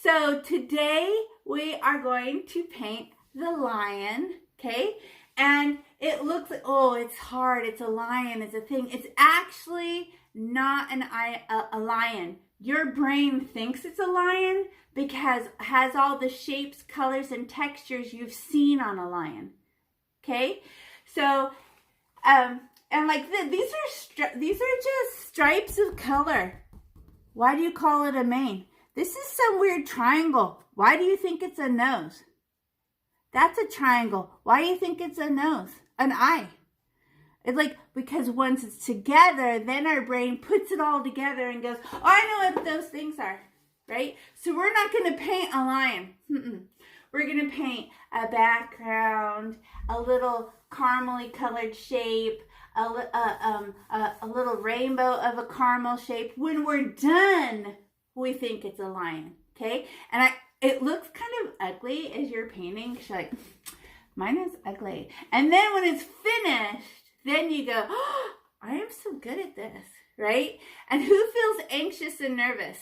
So today we are going to paint the lion, okay? And it looks like, oh, it's hard. It's a lion. It's a thing. It's actually not a lion. Your brain thinks it's a lion because it has all the shapes, colors, and textures you've seen on a lion, okay? So, and like these are just stripes of color. Why do you call it a mane? This is some weird triangle. Why do you think it's a nose? That's a triangle. Why do you think it's a nose? An eye. It's like, because once it's together, then our brain puts it all together and goes, oh, I know what those things are, right? So we're not going to paint a lion. We're going to paint a background, a little caramely colored shape, a little rainbow of a caramel shape. When we're done, we think it's a lion, okay? And it looks kind of ugly as you're painting. She's like, mine is ugly. And then when it's finished, then you go, oh, I am so good at this, right? And who feels anxious and nervous,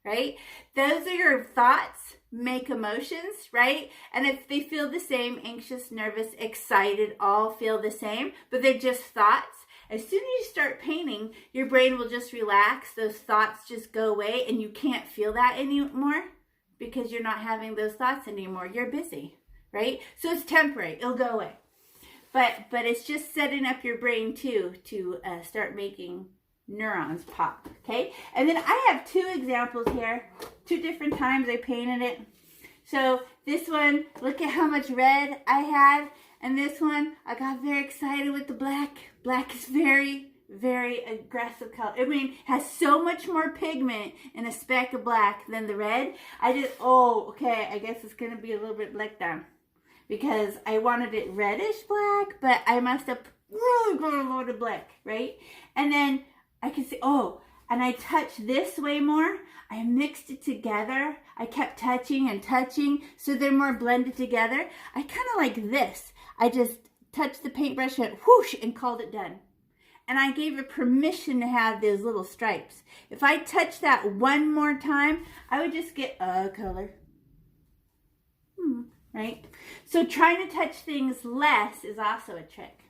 right? Those are your thoughts, make emotions, right? And if they feel the same, anxious, nervous, excited, all feel the same, but they're just thoughts. As soon as you start painting, your brain will just relax. Those thoughts just go away and you can't feel that anymore because you're not having those thoughts anymore. You're busy, right? So it's temporary. It'll go away. But it's just setting up your brain too to start making neurons pop, okay? And then I have two examples here. 2 different times I painted it. So this one, look at how much red I had. And this one, I got very excited with the black. Black is very, very aggressive color. I mean, has so much more pigment in a speck of black than the red. Okay, I guess it's going to be a little bit let down. Because I wanted it reddish black, but I must have really put a lot of black, right? And then I can see, and I touched this way more. I mixed it together. I kept touching and touching, so they're more blended together. I kind of like this. I just touched the paintbrush and whoosh and called it done. And I gave it permission to have those little stripes. If I touched that one more time, I would just get a color. Right? So trying to touch things less is also a trick.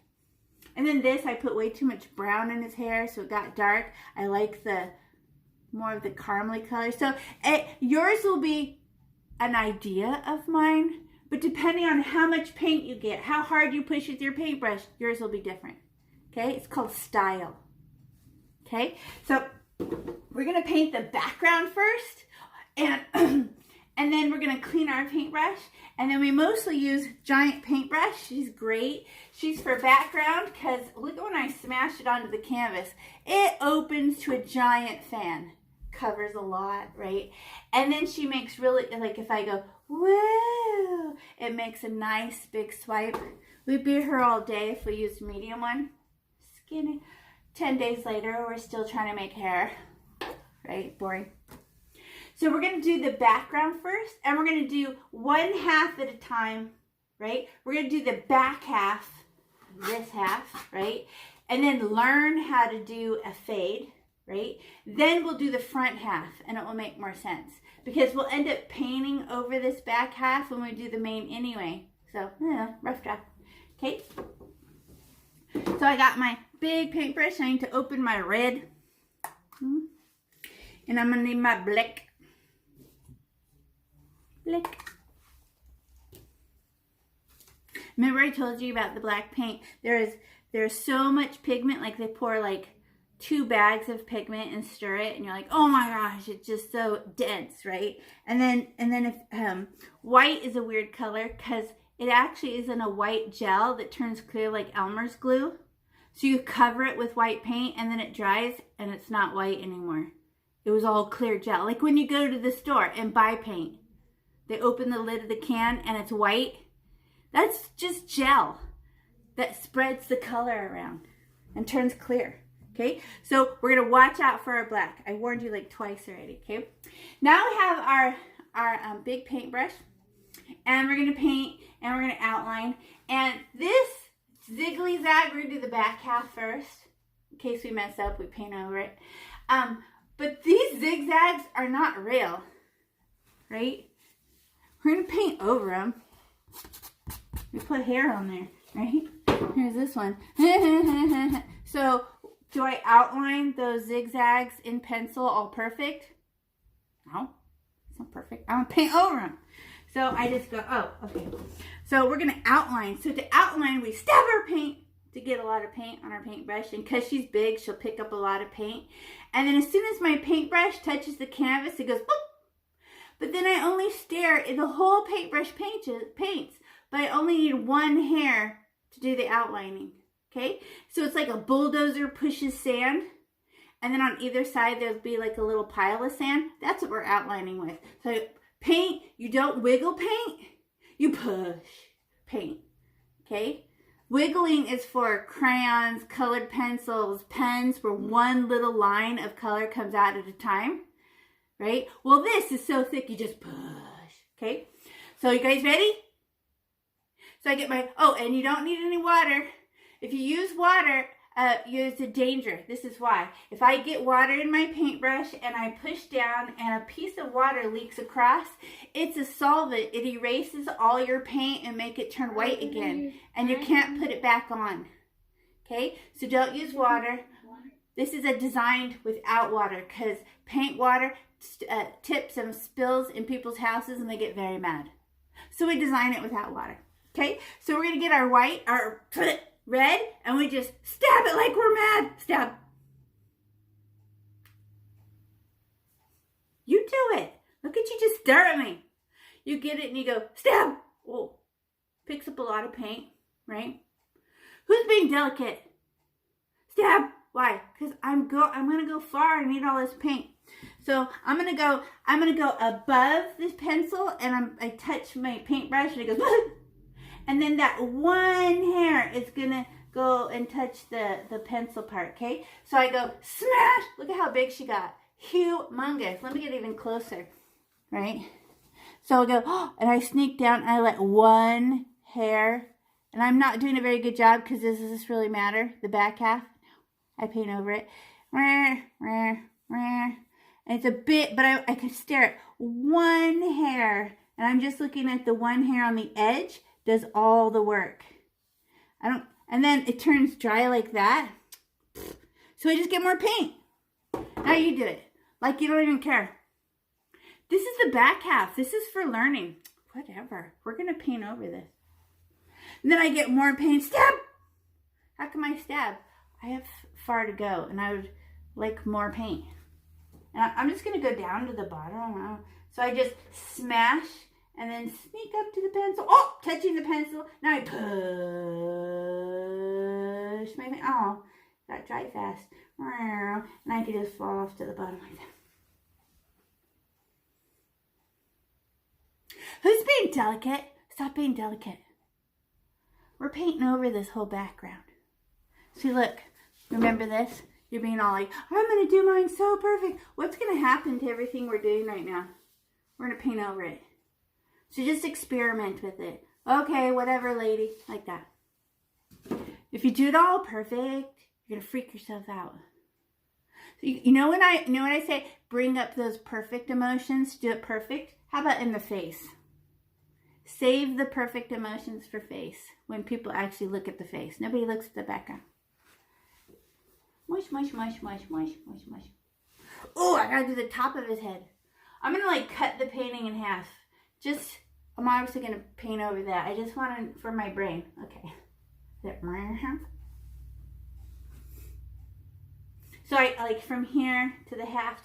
And then this, I put way too much brown in his hair, so it got dark. I like the more of the caramely color. So yours will be an idea of mine, but depending on how much paint you get, how hard you push with your paintbrush, yours will be different. Okay? It's called style. Okay? So we're going to paint the background first, and then we're going to clean our paintbrush. And then we mostly use giant paintbrush. She's great. She's for background because look at when I smash it onto the canvas. It opens to a giant fan. Covers a lot, right? And then she makes really, like if I go, woo, it makes a nice big swipe. We'd be here all day if we used medium one. Skinny. 10 days later, we're still trying to make hair. Right? Boring. So we're going to do the background first, and we're going to do 1/2 at a time, right? We're going to do the back half, this half, right? And then learn how to do a fade, right? Then we'll do the front half, and it will make more sense because we'll end up painting over this back half when we do the mane anyway. So, rough draft. Okay. So I got my big paintbrush. I need to open my red. And I'm going to need my black. Remember I told you about the black paint? There's so much pigment, like they pour like 2 bags of pigment and stir it, and you're like, oh my gosh, it's just so dense, right? And then if white is a weird color because it actually isn't a white gel that turns clear like Elmer's glue. So you cover it with white paint and then it dries and it's not white anymore. It was all clear gel. Like when you go to the store and buy paint. They open the lid of the can and it's white. That's just gel that spreads the color around and turns clear. Okay, so we're gonna watch out for our black. I warned you like twice already. Okay, now we have our big paintbrush, and we're gonna paint and we're gonna outline. And this ziggly zag, we're gonna do the back half first. In case we mess up, we paint over it. But these zigzags are not real. right? We're going to paint over them. We put hair on there, right? Here's this one. So, do I outline those zigzags in pencil all perfect? No, it's not perfect. I want to paint over them. So, I just go, oh, okay. So, we're going to outline. So, to outline, we stab our paint to get a lot of paint on our paintbrush. And because she's big, she'll pick up a lot of paint. And then as soon as my paintbrush touches the canvas, it goes, boop. But then I only stare, the whole paintbrush paints, but I only need one hair to do the outlining, okay? So it's like a bulldozer pushes sand, and then on either side there'll be like a little pile of sand. That's what we're outlining with. So paint, you don't wiggle paint, you push paint, okay? Wiggling is for crayons, colored pencils, pens, where one little line of color comes out at a time. Right? Well, this is so thick, you just push. Okay? So, you guys ready? So, I get my, oh, and you don't need any water. If you use water, it's a danger. This is why. If I get water in my paintbrush and I push down and a piece of water leaks across, it's a solvent. It erases all your paint and make it turn white again. And you can't put it back on. Okay? So, don't use water. This is designed without water because paint water tips and spills in people's houses and they get very mad. So we design it without water. Okay, so we're going to get our white, our red, and we just stab it like we're mad. Stab. You do it. Look at you just stare at me. You get it and you go, stab. Whoa. Picks up a lot of paint, right? Who's being delicate? Stab. Why? Because I'm going to go far and need all this paint. So I'm gonna go above this pencil and I touch my paintbrush and it goes, and then that one hair is gonna go and touch the pencil part, okay? So I go smash. Look at how big she got. Humongous. Let me get even closer, right? So I go, oh, and I sneak down and I let one hair, and I'm not doing a very good job because does this really matter? The back half, I paint over it. And it's a bit, but I can stare at one hair, and I'm just looking at the one hair on the edge, does all the work. And then it turns dry like that. So I just get more paint. Now you do it. Like you don't even care. This is the back half. This is for learning. Whatever. We're going to paint over this. And then I get more paint. Stab! How come I stab? I have far to go, and I would like more paint. And I'm just going to go down to the bottom. So I just smash and then sneak up to the pencil. Oh, touching the pencil. Now I push my paint. Oh, got dry fast. And I can just fall off to the bottom like that. Who's being delicate? Stop being delicate. We're painting over this whole background. See, look. Remember this? You're being all like, I'm going to do mine so perfect. What's going to happen to everything we're doing right now? We're going to paint over it. So just experiment with it. Okay, whatever, lady. Like that. If you do it all perfect, you're going to freak yourself out. So you know when I say bring up those perfect emotions, do it perfect? How about in the face? Save the perfect emotions for face when people actually look at the face. Nobody looks at the background. Mush, mush, mush, mush, mush, mush, mush. Oh, I gotta do the top of his head. I'm gonna like cut the painting in half. I'm obviously gonna paint over that. I just want it for my brain. Okay. So I like from here to the half,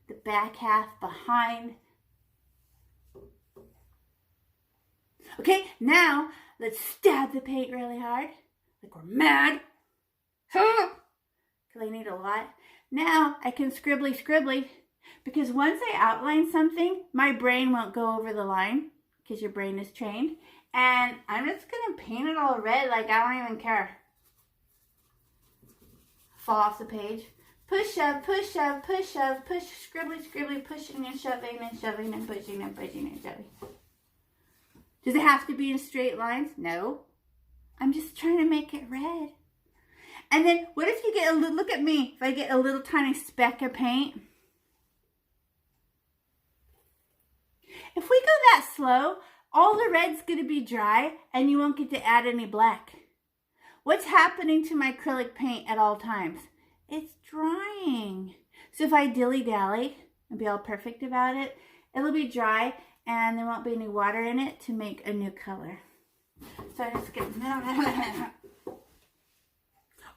the back half, behind. Okay, now let's stab the paint really hard. Like we're mad. Because I need a lot. Now I can scribbly. Because once I outline something, my brain won't go over the line. Because your brain is trained. And I'm just going to paint it all red like I don't even care. Fall off the page. Push, shove, push, shove, push, shove, push, scribbly, pushing and shoving and shoving and pushing and pushing and shoving. Does it have to be in straight lines? No. I'm just trying to make it red. And then what if you get a little, look at me, if I get a little tiny speck of paint. If we go that slow, all the red's going to be dry and you won't get to add any black. What's happening to my acrylic paint at all times? It's drying. So if I dilly-dally and be all perfect about it, it'll be dry and there won't be any water in it to make a new color. So I just get...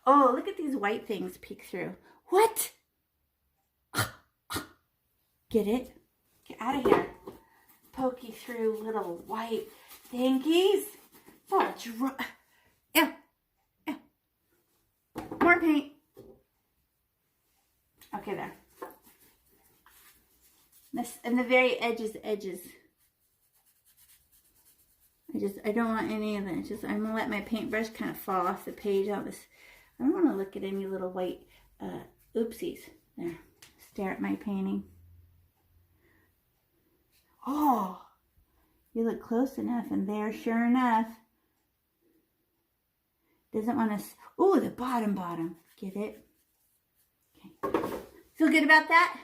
Oh, look at these white things peek through. What? Get it? Get out of here. Pokey through little white thingies. Oh, dry. Yeah. Yeah. More paint. Okay, there. This, and the very edges. I don't want any of it. I'm gonna let my paintbrush kind of fall off the page on this. I don't want to look at any little white oopsies. There. Stare at my painting. Oh, you look close enough, and there, sure enough, doesn't want to. Oh, the bottom. Get it? Okay. Feel good about that?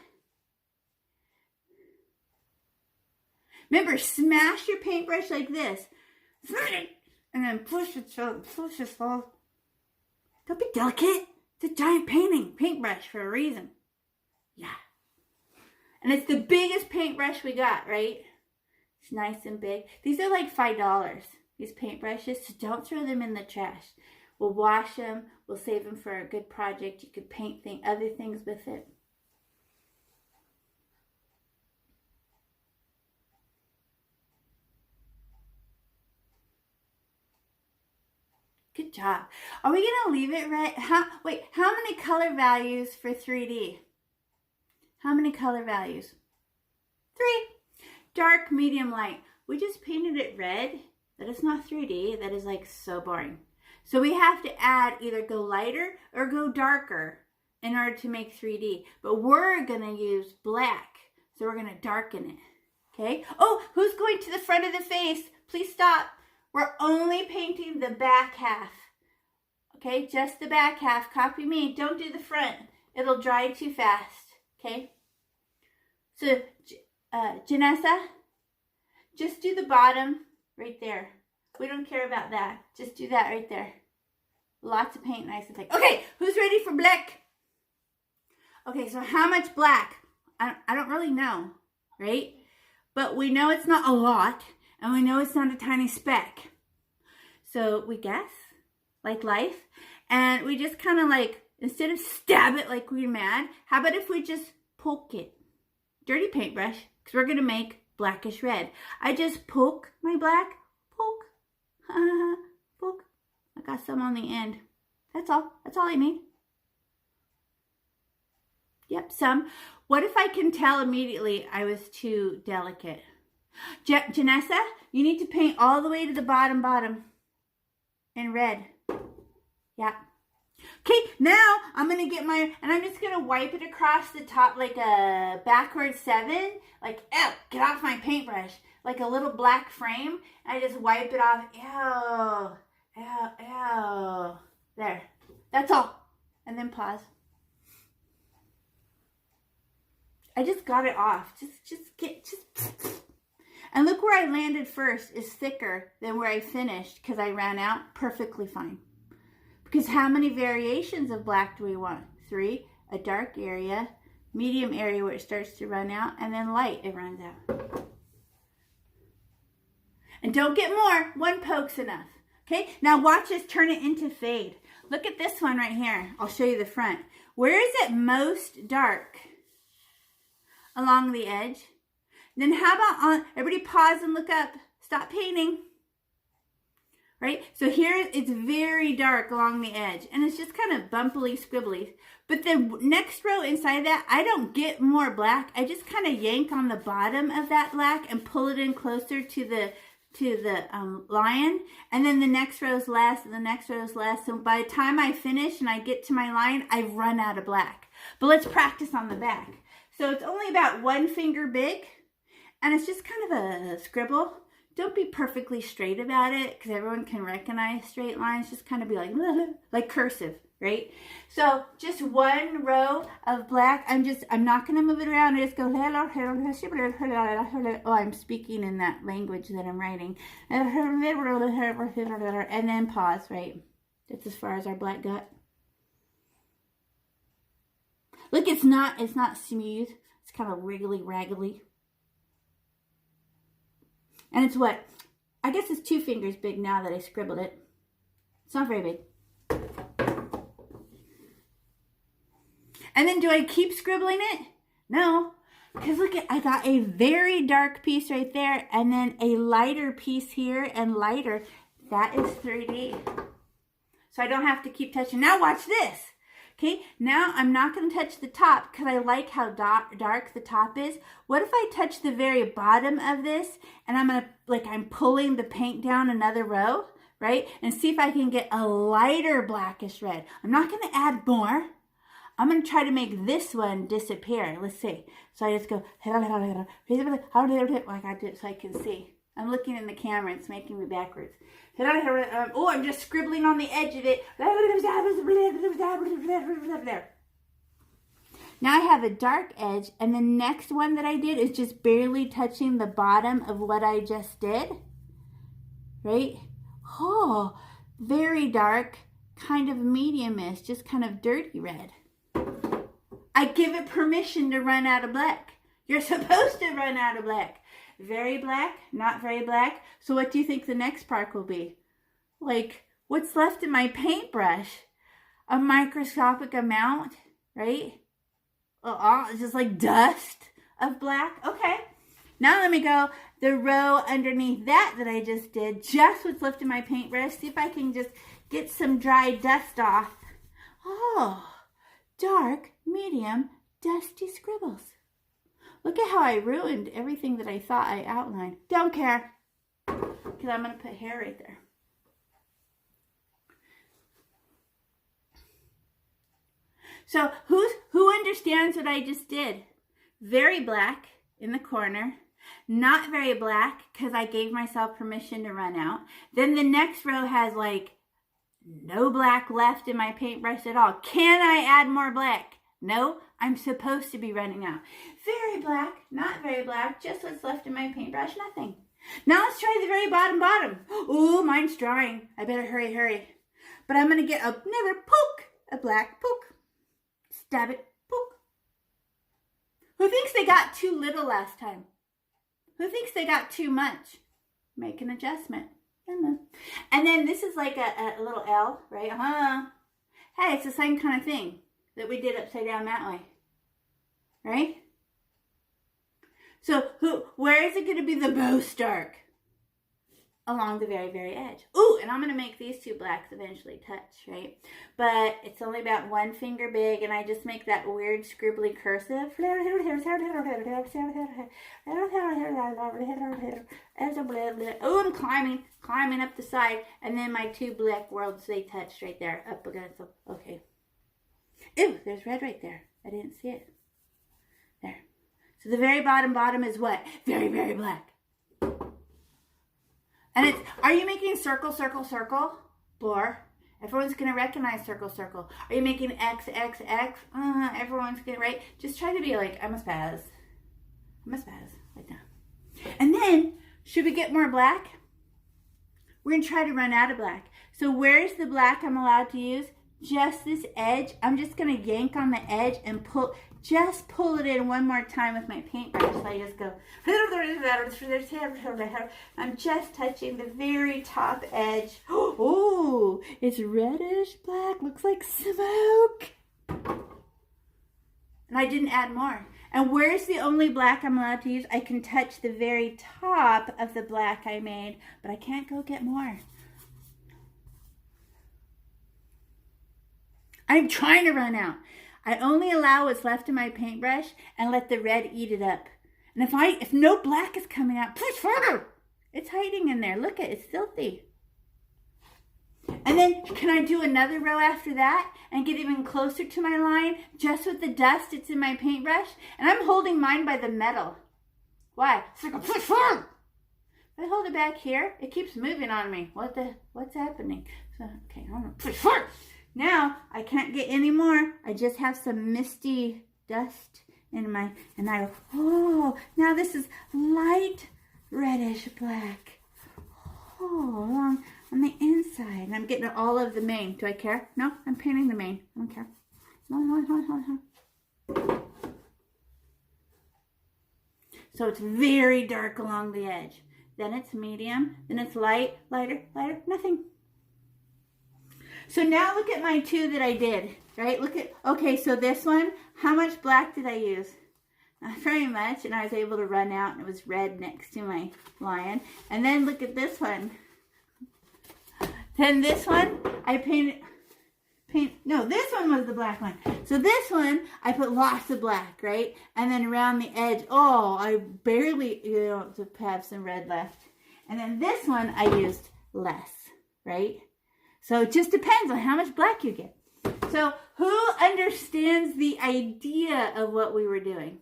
Remember, smash your paintbrush like this. And then push it so it pushes all. Don't be delicate. It's a giant paintbrush for a reason. Yeah. And it's the biggest paintbrush we got, right? It's nice and big. These are like $5, these paintbrushes, so don't throw them in the trash. We'll wash them. We'll save them for a good project. You could paint other things with it. Good job. Are we going to leave it red? How many color values for 3D? How many color values? 3. Dark, medium, light. We just painted it red. That is not 3D. That is like so boring. So we have to add either go lighter or go darker in order to make 3D. But we're going to use black. So we're going to darken it. Okay? Oh, who's going to the front of the face? Please stop. We're only painting the back half. Okay, just the back half. Copy me. Don't do the front. It'll dry too fast. Okay? So, Janessa, just do the bottom right there. We don't care about that. Just do that right there. Lots of paint, nice and thick. Okay, who's ready for black? Okay, so how much black? I don't really know, right? But we know it's not a lot. And we know it's not a tiny speck. So we guess, like life. And we just kind of like, instead of stab it like we're mad, how about if we just poke it? Dirty paintbrush, because we're going to make blackish red. I just poke my black. Poke. Poke. I got some on the end. That's all. That's all I need. Yep, some. What if I can tell immediately I was too delicate? Janessa, you need to paint all the way to the bottom in red. Yeah. Okay, now I'm going to get and I'm just going to wipe it across the top like a backward 7. Like, ew, get off my paintbrush. Like a little black frame. I just wipe it off. Ew, ew, ew. There. That's all. And then pause. I just got it off. And look where I landed first is thicker than where I finished because I ran out. Perfectly fine. Because how many variations of black do we want? 3, a dark area, medium area where it starts to run out, and then light, it runs out. And don't get more. 1 poke's enough. Okay, now watch us turn it into fade. Look at this one right here. I'll show you the front. Where is it most dark? Along the edge. Then how about everybody pause and look up. Stop painting. Right? So here it's very dark along the edge. And it's just kind of bumpily, scribbly. But the next row inside that, I don't get more black. I just kind of yank on the bottom of that black and pull it in closer to the lion. And then the next row is less and the next row is less. So by the time I finish and I get to my lion, I've run out of black. But let's practice on the back. So it's only about 1 finger big. And it's just kind of a scribble. Don't be perfectly straight about it because everyone can recognize straight lines. Just kind of be like cursive, right? So just one row of black. I'm not going to move it around. I just go, oh, I'm speaking in that language that I'm writing. And then pause, right? That's as far as our black got. Look, it's not smooth. It's kind of wiggly, raggly. And it's what? I guess it's 2 fingers big now that I scribbled it. It's not very big. And then do I keep scribbling it? No. Because look, I got a very dark piece right there and then a lighter piece here and lighter. That is 3D. So I don't have to keep touching. Now watch this. Okay, now I'm not going to touch the top because I like how dark the top is. What if I touch the very bottom of this and I'm pulling the paint down another row, right? And see if I can get a lighter blackish red. I'm not going to add more. I'm going to try to make this one disappear. Let's see. So I just go, like I do it so I can see. I'm looking in the camera. It's making me backwards. Oh, I'm just scribbling on the edge of it. Now I have a dark edge, and the next one that I did is just barely touching the bottom of what I just did. Right? Oh, very dark, kind of medium-ish, just kind of dirty red. I give it permission to run out of black. You're supposed to run out of black. Very black, not very black. So what do you think the next part will be? Like, what's left in my paintbrush? A microscopic amount, right? It's just like dust of black. Okay. Now let me go the row underneath that I just did. Just what's left in my paintbrush. See if I can just get some dry dust off. Oh, dark, medium, dusty scribbles. Look at how I ruined everything that I thought I outlined. Don't care. Because I'm going to put hair right there. So who understands what I just did? Very black in the corner. Not very black because I gave myself permission to run out. Then the next row has like no black left in my paintbrush at all. Can I add more black? No, I'm supposed to be running out. Very black, not very black, just what's left in my paintbrush, nothing. Now let's try the very bottom. Ooh, mine's drying. I better hurry. But I'm going to get another poke, a black poke. Stab it, poke. Who thinks they got too little last time? Who thinks they got too much? Make an adjustment. And then this is like a little L, right? Hey, it's the same kind of thing that we did upside down that way, right? So where is it going to be the most dark? Along the very, very edge. Ooh, and I'm going to make these 2 blacks eventually touch, right? But it's only about 1 finger big, and I just make that weird scribbly cursive. Oh, I'm climbing up the side, and then my 2 black worlds, they touched right there, up against them. Okay. Ew, there's red right there. I didn't see it. There. So the very bottom is what? Very, very black. And it's, are you making circle, circle, circle? Or everyone's going to recognize circle, circle. Are you making X, X, X? Everyone's going to, right? Just try to be like, I'm a spaz. Like that. And then, should we get more black? We're going to try to run out of black. So where's the black I'm allowed to use? Just this edge. I'm just going to yank on the edge and pull it in one more time with my paintbrush. So I just go, I'm just touching the very top edge. Oh, it's reddish black. Looks like smoke. And I didn't add more. And where's the only black I'm allowed to use? I can touch the very top of the black I made, but I can't go get more. I'm trying to run out. I only allow what's left in my paintbrush and let the red eat it up. And if no black is coming out, push further. It's hiding in there. Look at it. It's filthy. And then can I do another row after that and get even closer to my line just with the dust that's in my paintbrush? And I'm holding mine by the metal. Why? It's like a push forward. If I hold it back here, it keeps moving on me. What's happening? So, okay, I'm going to push forward. Now, I can't get any more. I just have some misty dust in my, and I go, oh, now this is light reddish black. Oh, along on the inside. And I'm getting all of the mane. Do I care? No, I'm painting the mane. I don't care. So it's very dark along the edge. Then it's medium. Then it's light, lighter, lighter, nothing. So now look at my two that I did, right? Look at, okay, so this one, how much black did I use? Not very much, and I was able to run out, and it was red next to my lion. And then look at this one. Then this one, I no, this one was the black one. So this one, I put lots of black, right? And then around the edge, oh, I barely, have some red left. And then this one, I used less, right? So it just depends on how much black you get. So who understands the idea of what we were doing?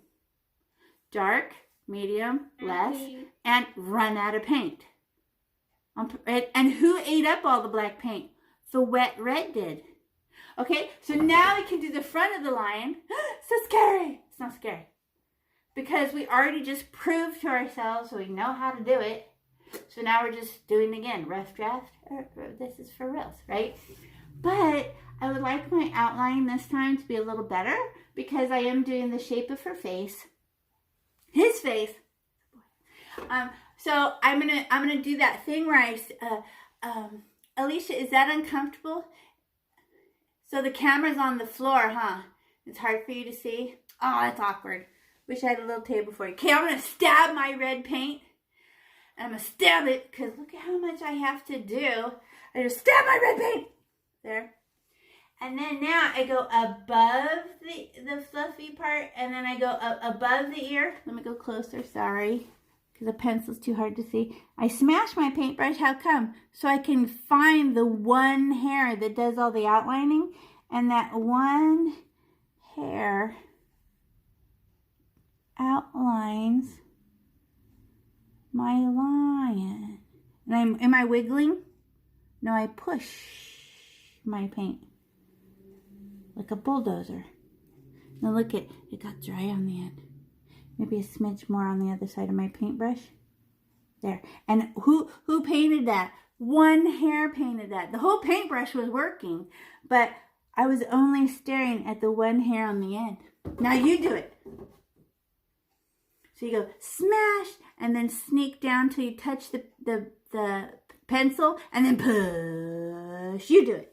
Dark, medium, less, and run out of paint. And who ate up all the black paint? The wet red did. Okay, so now we can do the front of the lion. So scary. It's not scary. Because we already just proved to ourselves we know how to do it. So now we're just doing it again. Rough draft. This is for reals, right? But I would like my outline this time to be a little better because I am doing the shape of her face. His face. So I'm gonna do that thing where Alicia, is that uncomfortable? So the camera's on the floor, huh? It's hard for you to see. Oh, that's awkward. Wish I had a little table for you. Okay, I'm gonna stab my red paint. And I'm gonna stab it because look at how much I have to do. I just stab my red paint. There. And then now I go above the fluffy part, and then I go above the ear. Let me go closer, sorry, because the pencil's too hard to see. I smash my paintbrush, how come? So I can find the one hair that does all the outlining, and that one hair outlines my lion. And am I wiggling? No, I push my paint. Like a bulldozer. Now look it got dry on the end. Maybe a smidge more on the other side of my paintbrush. There. And who painted that? One hair painted that. The whole paintbrush was working, but I was only staring at the one hair on the end. Now you do it. So you go smash and then sneak down till you touch the pencil and then push. You do it.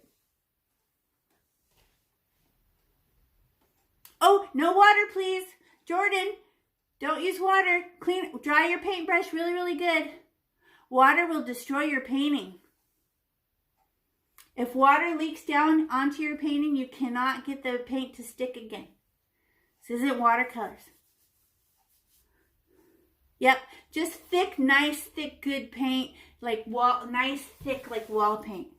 Oh, no water, please. Jordan, don't use water. Dry your paintbrush really, really good. Water will destroy your painting. If water leaks down onto your painting, you cannot get the paint to stick again. This isn't watercolors. Yep, just thick, nice, thick, good paint, like nice, thick, like wall paint.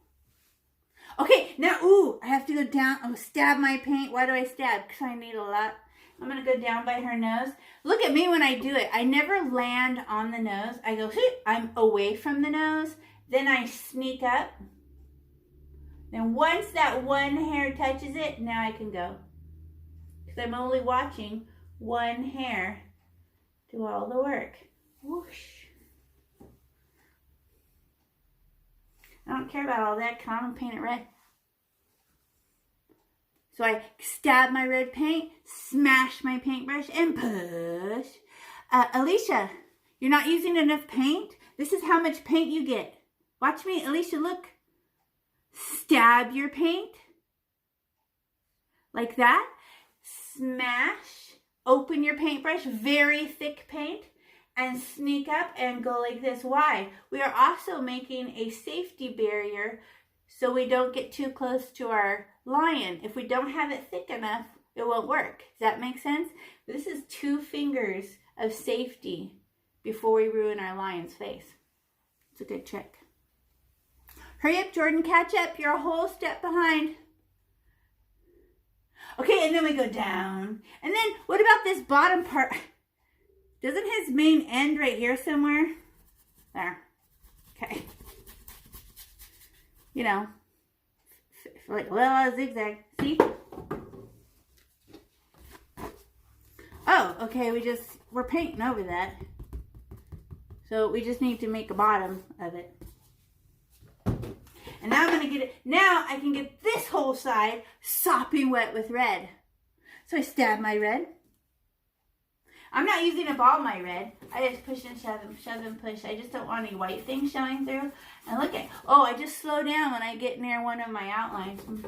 Okay, now, ooh, I have to go down. Oh, stab my paint. Why do I stab? Because I need a lot. I'm going to go down by her nose. Look at me when I do it. I never land on the nose. I go, I'm away from the nose. Then I sneak up. Then once that one hair touches it, now I can go. Because I'm only watching one hair do all the work. Whoosh. I don't care about all that. Come on and paint it red. So I stab my red paint, smash my paintbrush, and push. Alicia, you're not using enough paint? This is how much paint you get. Watch me, Alicia, look. Stab your paint. Like that. Smash. Open your paintbrush, very thick paint. And sneak up and go like this. Why? We are also making a safety barrier so we don't get too close to our lion. If we don't have it thick enough, it won't work. Does that make sense? This is 2 fingers of safety before we ruin our lion's face. It's a good trick. Hurry up, Jordan, catch up. You're a whole step behind. Okay, and then we go down. And then what about this bottom part? Doesn't his mane end right here somewhere? There. Okay. You know, like, well, a zigzag. See? Oh, okay, we're painting over that. So we just need to make a bottom of it. And now I'm going to get it, now I can get this whole side sopping wet with red. So I stab my red. I'm not using up all my red. I just push and shove and push. I just don't want any white things showing through. And look at, oh, I just slow down when I get near one of my outlines. And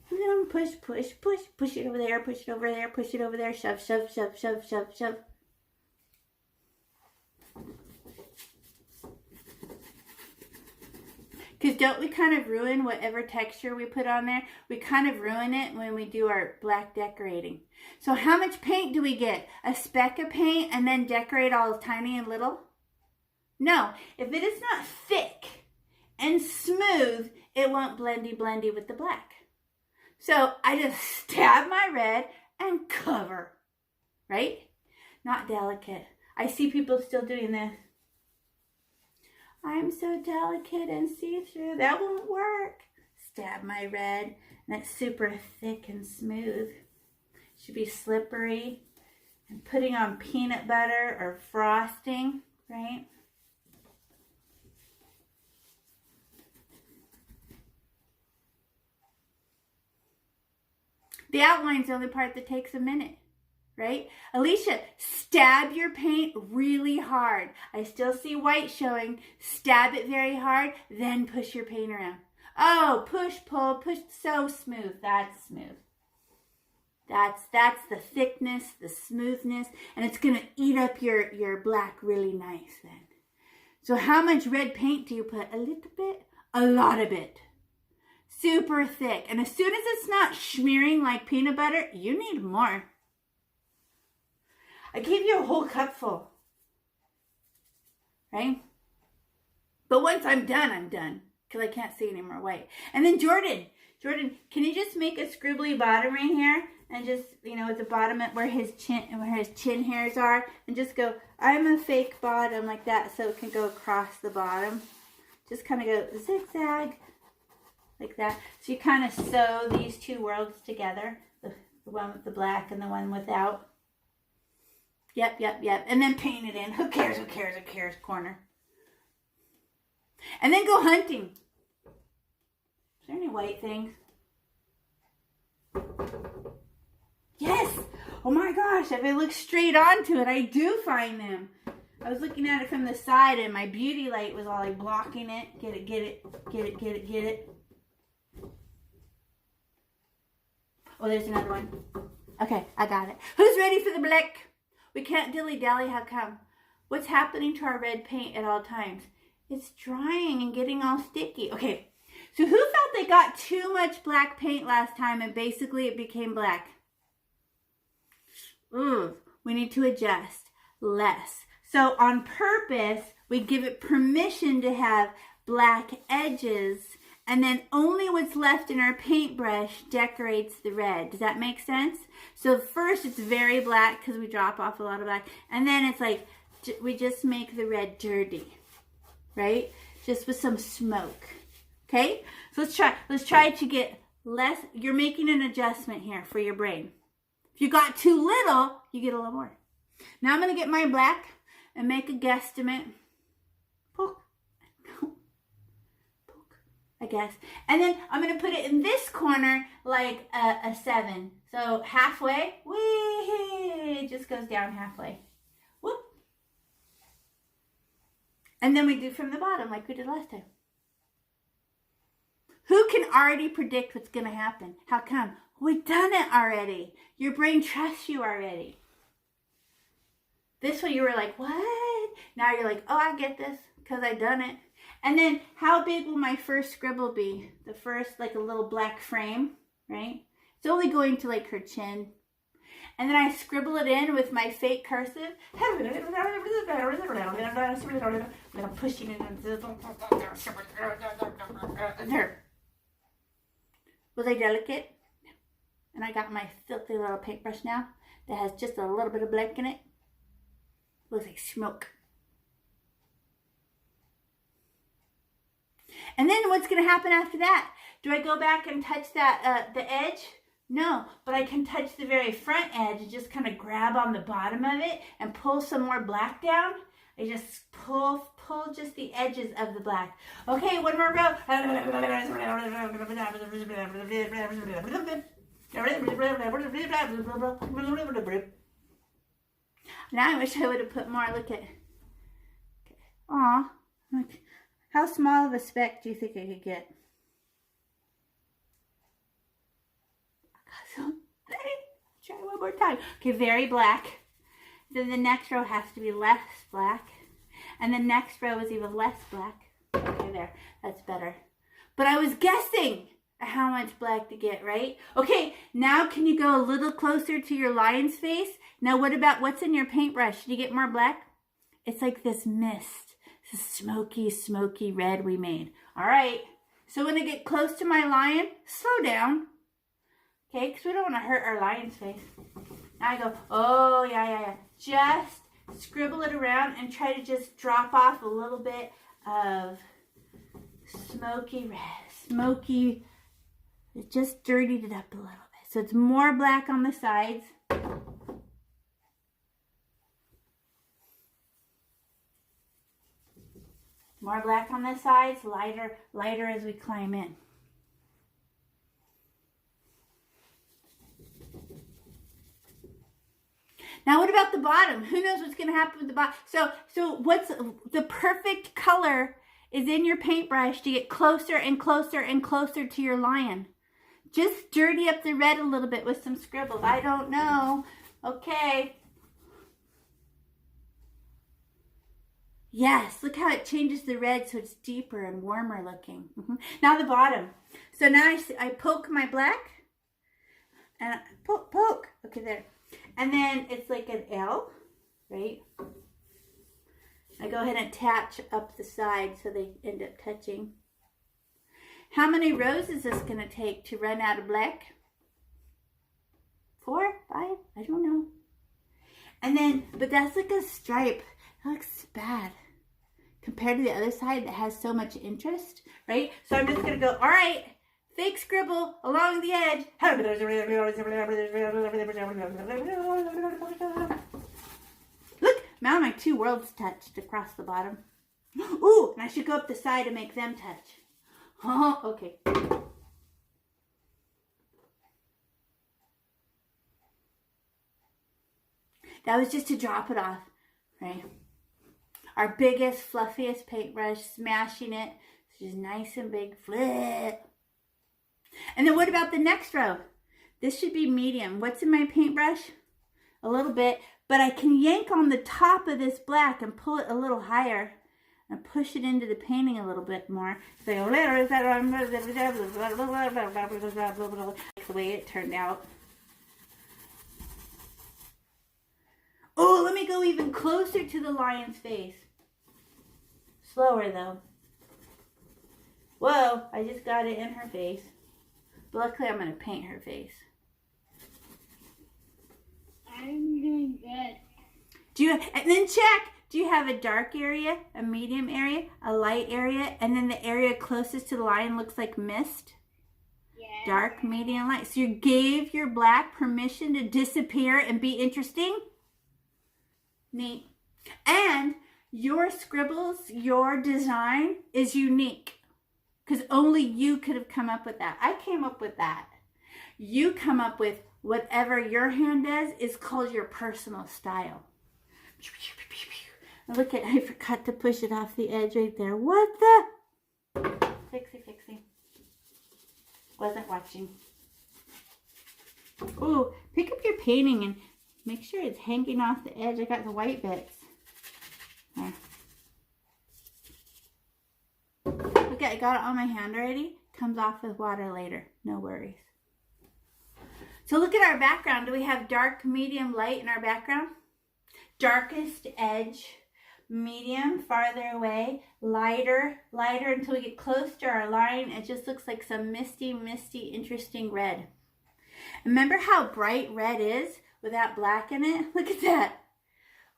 then push, push, push. Push it over there, push it over there, push it over there. Shove, shove, shove, shove, shove, shove. Because don't we kind of ruin whatever texture we put on there? We kind of ruin it when we do our black decorating. So how much paint do we get? A speck of paint and then decorate all tiny and little? No. If it is not thick and smooth, it won't blendy with the black. So I just stab my red and cover. Right? Not delicate. I see people still doing this. I'm so delicate and see-through. That won't work. Stab my red. And it's super thick and smooth. Should be slippery. And putting on peanut butter or frosting, right? The outline's the only part that takes a minute. Right? Alicia, stab your paint really hard. I still see white showing. Stab it very hard, then push your paint around. Oh, push, pull, push. So smooth. That's smooth. That's the thickness, the smoothness, and it's going to eat up your black really nice then. So how much red paint do you put? A little bit? A lot of it. Super thick. And as soon as it's not smearing like peanut butter, you need more. I gave you a whole cup full, right? But once I'm done, because I can't see any more white. And then Jordan, can you just make a scribbly bottom right here? And just, at the bottom where his chin hairs are, and just go, I'm a fake bottom like that, so it can go across the bottom. Just kind of go zigzag, like that. So you kind of sew these two worlds together, the one with the black and the one without. Yep. And then paint it in. Who cares, corner. And then go hunting. Is there any white things? Yes! Oh my gosh, if I look straight onto it, I do find them. I was looking at it from the side and my beauty light was all like blocking it. Get it. Oh, there's another one. Okay, I got it. Who's ready for the black? We can't dilly-dally. How come? What's happening to our red paint at all times? It's drying and getting all sticky. Okay, so who felt they got too much black paint last time and basically it became black? We need to adjust less. So on purpose, we give it permission to have black edges, and then only what's left in our paintbrush decorates the red. Does that make sense? So first it's very black because we drop off a lot of black. And then it's like we just make the red dirty, right? Just with some smoke. Okay? So let's try to get less. You're making an adjustment here for your brain. If you got too little, you get a little more. Now I'm going to get my black and make a guesstimate. I guess. And then I'm going to put it in this corner like a 7. So halfway, it just goes down halfway. Whoop. And then we do from the bottom like we did last time. Who can already predict what's going to happen? How come? We've done it already. Your brain trusts you already. This way you were like, what? Now you're like, oh, I get this because I've done it. And then how big will my first scribble be? The first, like a little black frame, right? It's only going to like her chin. And then I scribble it in with my fake cursive. I'm pushing it in. There. Was I delicate? And I got my filthy little paintbrush now that has just a little bit of black in it. Looks like smoke. And then what's going to happen after that? Do I go back and touch that the edge? No, but I can touch the very front edge and just kind of grab on the bottom of it and pull some more black down. I just pull just the edges of the black. Okay, one more row. Now I wish I would have put more. Look at. Aw. How small of a speck do you think I could get? So, try one more time. Okay, very black. Then the next row has to be less black. And the next row is even less black. Okay, there. That's better. But I was guessing how much black to get, right? Okay, now can you go a little closer to your lion's face? Now what about what's in your paintbrush? Did you get more black? It's like this mist. This smoky, smoky red we made. All right. So when I get close to my lion, slow down. Okay, because we don't want to hurt our lion's face. Now I go, oh, yeah. Just scribble it around and try to just drop off a little bit of smoky red. Smoky, it just dirtied it up a little bit. So it's more black on the sides. More black on the sides, lighter as we climb in. Now what about the bottom? Who knows what's going to happen with the bottom? So what's the perfect color is in your paintbrush to get closer and closer and closer to your lion. Just dirty up the red a little bit with some scribbles. I don't know. Okay. Yes, look how it changes the red so it's deeper and warmer looking. Now the bottom. So now I poke my black and poke. Okay, there. And then it's like an L, right? I go ahead and attach up the side so they end up touching. How many rows is this going to take to run out of black? 4, 5? I don't know. And then, but that's like a stripe. That looks bad compared to the other side that has so much interest, right? So I'm just going to go, all right, fake scribble along the edge. Look, now my 2 worlds touched across the bottom. Ooh, and I should go up the side and make them touch. Oh, okay. That was just to drop it off, right? Our biggest, fluffiest paintbrush, smashing it. It's just nice and big, flip. And then what about the next row? This should be medium. What's in my paintbrush? A little bit, but I can yank on the top of this black and pull it a little higher and push it into the painting a little bit more. So that's the way it turned out. Oh, let me go even closer to the lion's face. Slower though. Whoa, I just got it in her face. But luckily I'm going to paint her face. I'm doing good. And then check. Do you have a dark area, a medium area, a light area, and then the area closest to the lion looks like mist? Yeah. Dark, medium, light. So you gave your black permission to disappear and be interesting? Neat. And your scribbles, your design is unique. Because only you could have come up with that. I came up with that. You come up with whatever your hand does is called your personal style. Look at, I forgot to push it off the edge right there. What the? Fixie. Wasn't watching. Ooh, pick up your painting and make sure it's hanging off the edge. I got the white bits. There. Look, I got it on my hand already. Comes off with water later. No worries. So look at our background. Do we have dark, medium, light in our background? Darkest edge, medium, farther away, lighter until we get close to our line. It just looks like some misty, interesting red. Remember how bright red is without black in it? Look at that.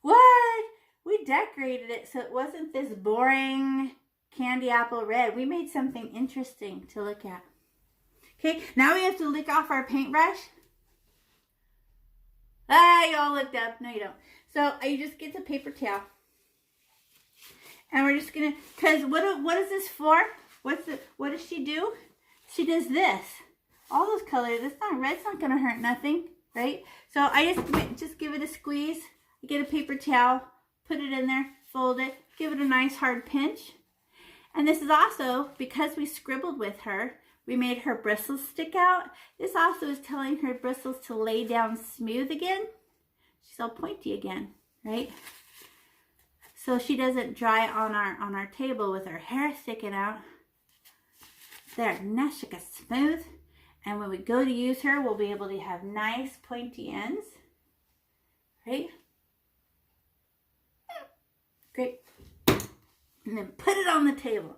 What? We decorated it so it wasn't this boring, candy apple red. We made something interesting to look at. Okay, now we have to lick off our paintbrush. Ah, you all looked up. No, you don't. So you just get the paper towel. And we're just going to, because what is this for? What does she do? She does this. All those colors, red's not going to hurt nothing, right? So I just give it a squeeze. I get a paper towel, put it in there, fold it, give it a nice hard pinch. And this is also, because we scribbled with her, we made her bristles stick out. This also is telling her bristles to lay down smooth again. She's all pointy again, right? So she doesn't dry on our table with her hair sticking out. There, now she gets smooth. And when we go to use her, we'll be able to have nice pointy ends, right? Great. And then put it on the table.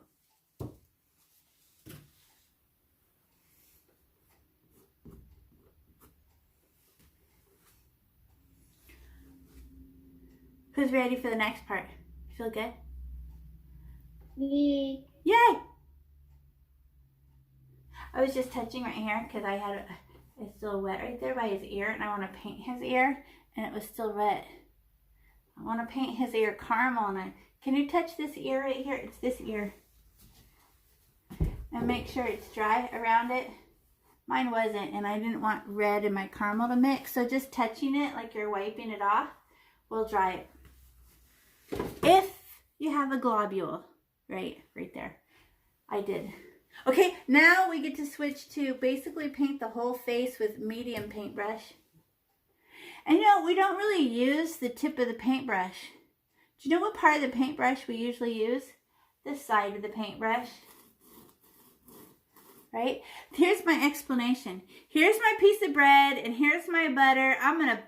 Who's ready for the next part? Feel good? Me. Yay! I was just touching right here because I had it's still wet right there by his ear, and I want to paint his ear, and it was still red. I want to paint his ear caramel, and can you touch this ear right here? It's this ear. And make sure it's dry around it. Mine wasn't, and I didn't want red and my caramel to mix, so just touching it like you're wiping it off will dry it. If you have a globule, right there. I did. Okay, now we get to switch to basically paint the whole face with medium paintbrush. And you know, we don't really use the tip of the paintbrush. Do you know what part of the paintbrush we usually use? This side of the paintbrush. Right? Here's my explanation. Here's my piece of bread and here's my butter. I'm going to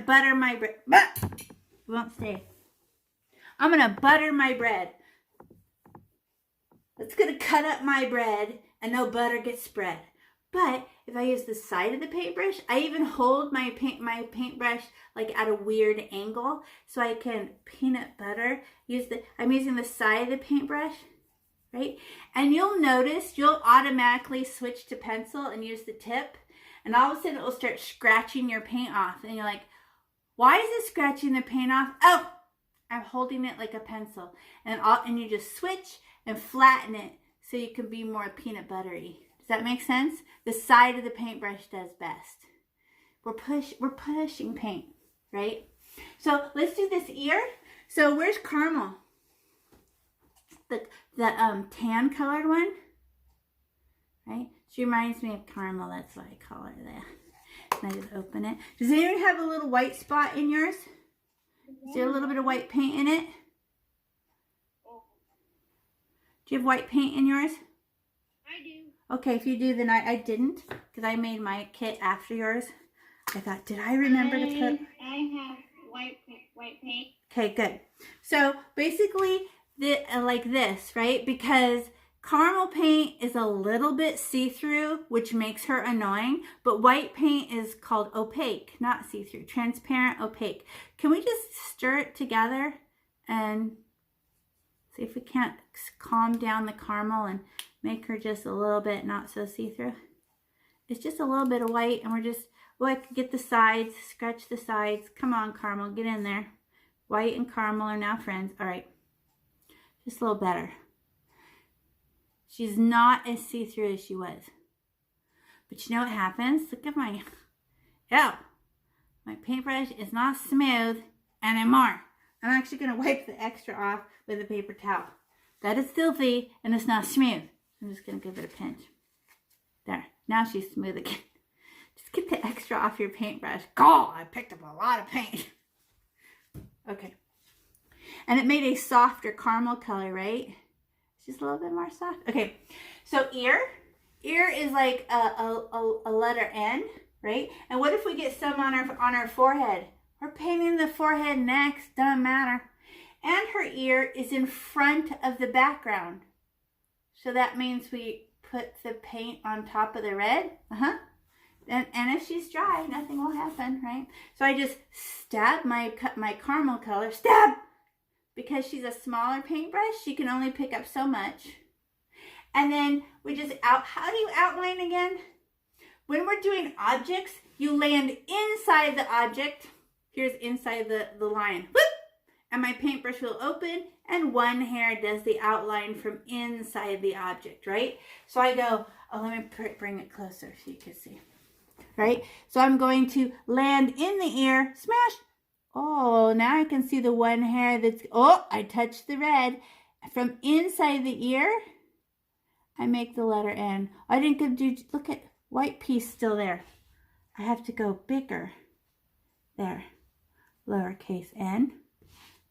butter my bread. It won't stay. I'm going to butter my bread. It's going to cut up my bread and no butter gets spread. But if I use the side of the paintbrush, I even hold my paintbrush like at a weird angle so I can peanut butter. I'm using the side of the paintbrush, right? And you'll notice you'll automatically switch to pencil and use the tip. And all of a sudden it will start scratching your paint off. And you're like, why is it scratching the paint off? Oh, I'm holding it like a pencil. And you just switch and flatten it so you can be more peanut buttery. Does that make sense? The side of the paintbrush does best. We're pushing paint, right? So let's do this ear. So where's caramel? The tan colored one, right? She reminds me of caramel. That's why I call her that. And I just open it. Does anyone have a little white spot in yours? Is there a little bit of white paint in it? Do you have white paint in yours? I do. Okay, if you do, then I didn't, because I made my kit after yours. I thought, did I remember to put? I have white paint. Okay, good. So basically, like this, right? Because caramel paint is a little bit see-through, which makes her annoying. But white paint is called opaque, not see-through, transparent, opaque. Can we just stir it together and see if we can't calm down the caramel and make her just a little bit not so see-through? It's just a little bit of white, and we're just, I can get the sides, scratch the sides. Come on, caramel, get in there. White and caramel are now friends. All right, just a little better. She's not as see-through as she was. But you know what happens? Look at my paintbrush is not smooth anymore. I'm actually going to wipe the extra off with a paper towel. That is filthy and it's not smooth. I'm just going to give it a pinch. There. Now she's smooth again. Just get the extra off your paintbrush. God, I picked up a lot of paint. Okay. And it made a softer caramel color, right? It's just a little bit more soft. Okay. So ear. Ear is like a letter N, right? And what if we get some on our forehead? We're painting the forehead next. Doesn't matter. And her ear is in front of the background. So that means we put the paint on top of the red. And if she's dry, nothing will happen, right? So I just stab my caramel color. Stab! because she's a smaller paintbrush, she can only pick up so much. And then we just how do you outline again? When we're doing objects, you land inside the object. Here's inside the line. Whoop! And my paintbrush will open, and one hair does the outline from inside the object, right? So I go, oh, let me bring it closer so you can see, right? So I'm going to land in the ear, smash. Oh, now I can see the one hair that's, oh, I touched the red. From inside the ear, I make the letter N. I didn't do, look at white piece still there. I have to go bigger. There, lowercase n.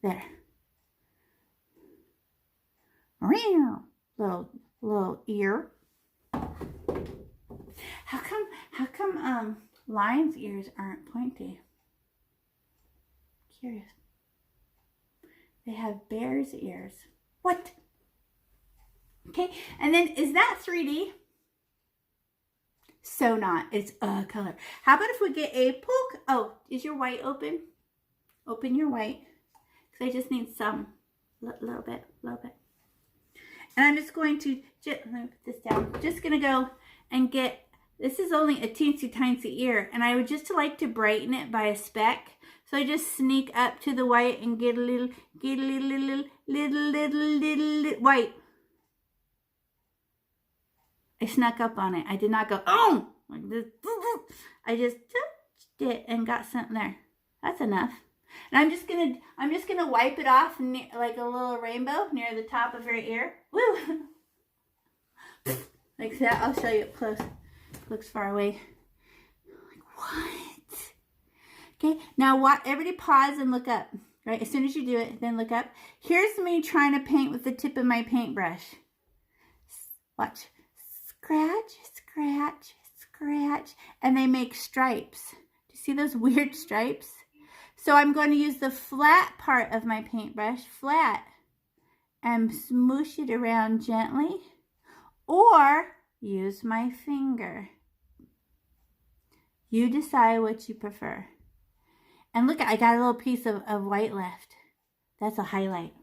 There. Little ear. How come lion's ears aren't pointy? Curious. They have bear's ears. What? Okay, and then is that 3D? So not. It's a color. How about if we get a poke? Oh, is your white open? Open your white. Because I just need some. Little bit. And I'm just going to, let me put this down. Just going to go and get, this is only a teensy tiny ear. And I would just like to brighten it by a speck. So I just sneak up to the white and get a little white. I snuck up on it. I did not go, oh, like this. I just touched it and got something there. That's enough. And I'm just gonna wipe it off like a little rainbow near the top of her ear. Woo! Like that. I'll show you up close. Looks far away. Like what? Okay. Now what? Everybody pause and look up. Right. As soon as you do it, then look up. Here's me trying to paint with the tip of my paintbrush. Watch. Scratch, scratch, scratch, and they make stripes. Do you see those weird stripes? So I'm going to use the flat part of my paintbrush, flat, and smoosh it around gently, or use my finger. You decide what you prefer. And look, I got a little piece of white left. That's a highlight.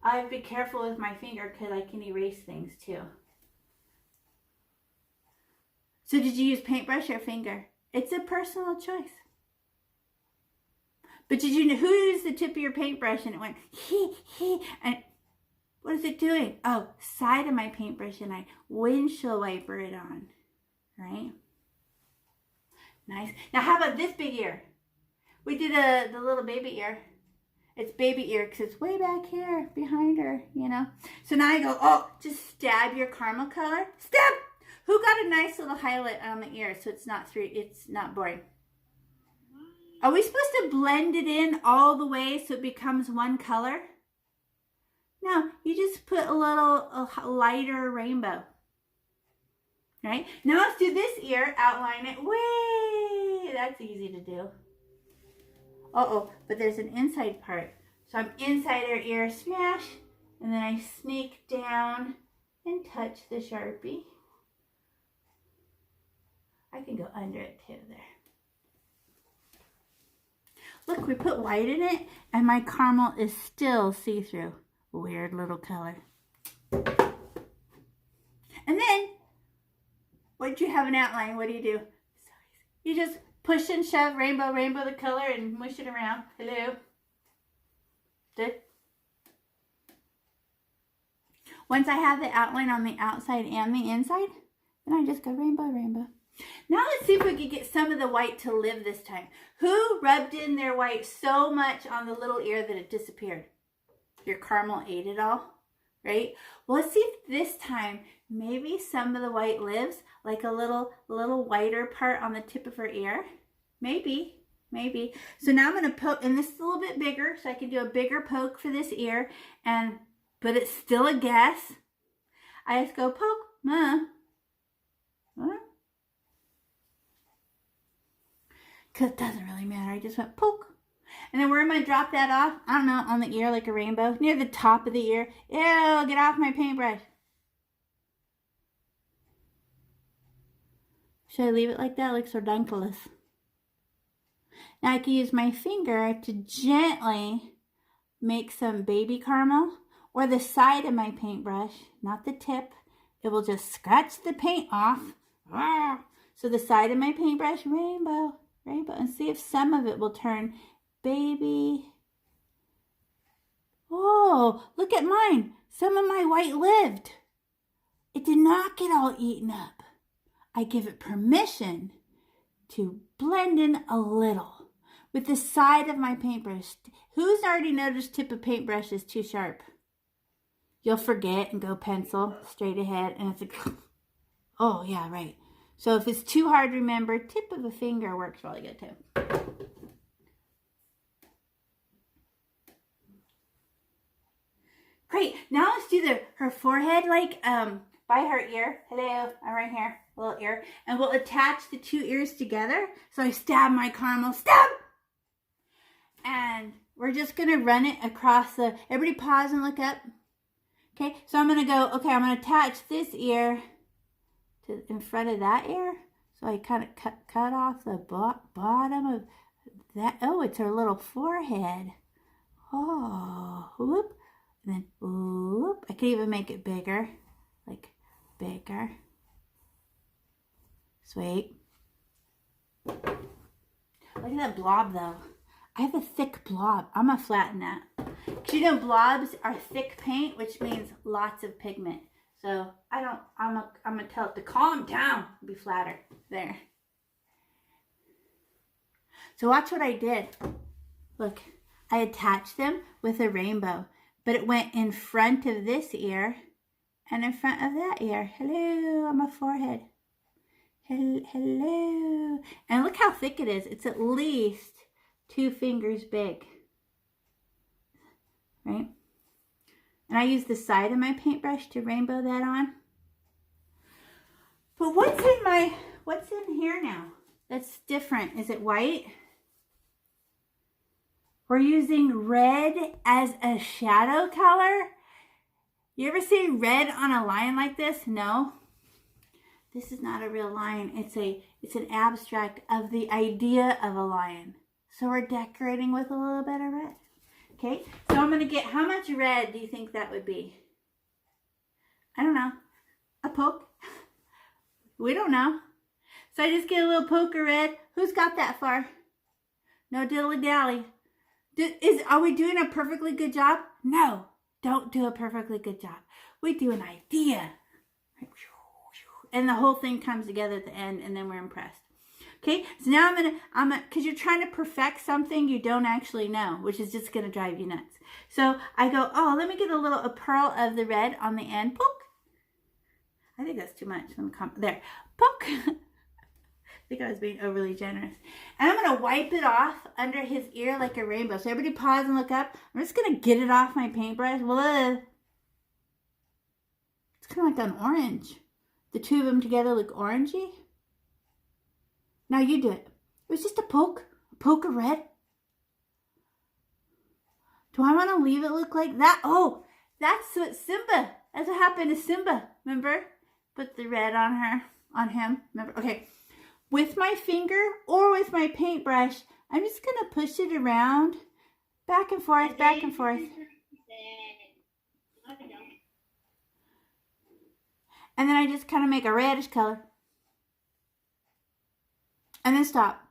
I have to be careful with my finger because I can erase things too. So did you use paintbrush or finger? It's a personal choice. But did you know who used the tip of your paintbrush and it went he, and what is it doing? Oh, side of my paintbrush, and I windshield wiper it on, right? Nice. Now how about this big ear? We did the little baby ear. It's baby ear because it's way back here behind her, you know. So now I go, oh, just stab your caramel color. Stab! Who got a nice little highlight on the ear so it's not boring? Are we supposed to blend it in all the way so it becomes one color? No, you just put a little lighter rainbow. Right? Now let's do this ear, outline it. Way! That's easy to do. Uh-oh, but there's an inside part. So I'm inside her ear, smash, and then I sneak down and touch the Sharpie. I can go under it too there. Look, we put white in it, and my caramel is still see-through. Weird little color. And then, once you have an outline, what do? You just push and shove, rainbow the color, and mush it around. Hello. Good. Once I have the outline on the outside and the inside, then I just go rainbow. Now let's see if we can get some of the white to live this time. Who rubbed in their white so much on the little ear that it disappeared? Your caramel ate it all, right? Well, let's see if this time maybe some of the white lives, like a little whiter part on the tip of her ear. Maybe. So now I'm going to poke, and this is a little bit bigger, so I can do a bigger poke for this ear, but it's still a guess. I just go poke, because it doesn't really matter. I just went poke. And then where am I drop that off? I don't know, on the ear like a rainbow. Near the top of the ear. Ew, get off my paintbrush. Should I leave it like that? It looks redunculous. Now I can use my finger to gently make some baby caramel, or the side of my paintbrush, not the tip. It will just scratch the paint off. So the side of my paintbrush, rainbow, rainbow, and see if some of it will turn baby. Oh, look at mine. Some of my white lived. It did not get all eaten up. I give it permission to blend in a little with the side of my paintbrush. Who's already noticed tip of paintbrush is too sharp? You'll forget and go pencil straight ahead, and it's like, oh yeah, right. So if it's too hard to remember, tip of a finger works really good too. Great. Now let's do her forehead, like by her ear. Hello, I'm right here, little ear, and we'll attach the two ears together. So I stab my caramel, stab, and we're just gonna run it across the. Everybody, pause and look up. Okay, so I'm gonna go. Okay, I'm gonna attach this ear to in front of that ear. So I kind of cut off the bottom of that. Oh, it's her little forehead. Oh, whoop. And then, whoop. I could even make it bigger. Like, bigger. Sweet. Look at that blob, though. I have a thick blob. I'm going to flatten that. Because you know, blobs are thick paint, which means lots of pigment. So, I'm going to tell it to calm down and be flatter. There. So, watch what I did. Look, I attached them with a rainbow. But it went in front of this ear and in front of that ear. Hello, on my forehead. Hello. And look how thick it is. It's at least 2 fingers big. Right? And I use the side of my paintbrush to rainbow that on. But what's in here now that's different? Is it white? We're using red as a shadow color. You ever see red on a lion like this? No. This is not a real lion. It's an abstract of the idea of a lion. So we're decorating with a little bit of red. Okay, so I'm gonna get, how much red do you think that would be? I don't know. A poke? We don't know. So I just get a little poke of red. Who's got that far? No dilly-dally. Are we doing a perfectly good job? No, don't do a perfectly good job. We do an idea. And the whole thing comes together at the end, and then we're impressed. Okay, so now I'm gonna, because you're trying to perfect something you don't actually know, which is just gonna drive you nuts. So I go, oh, let me get a pearl of the red on the end. Poke. I think that's too much. There, poke. I think I was being overly generous. And I'm going to wipe it off under his ear like a rainbow. So everybody pause and look up. I'm just going to get it off my paintbrush. Blah. It's kind of like an orange. The two of them together look orangey. Now you do it. It was just a poke of red. Do I want to leave it look like that? Oh, that's what Simba. That's what happened to Simba. Remember? Put the red on him. Remember? Okay. With my finger or with my paintbrush, I'm just going to push it around, back and forth, back and forth. And then I just kind of make a reddish color. And then stop.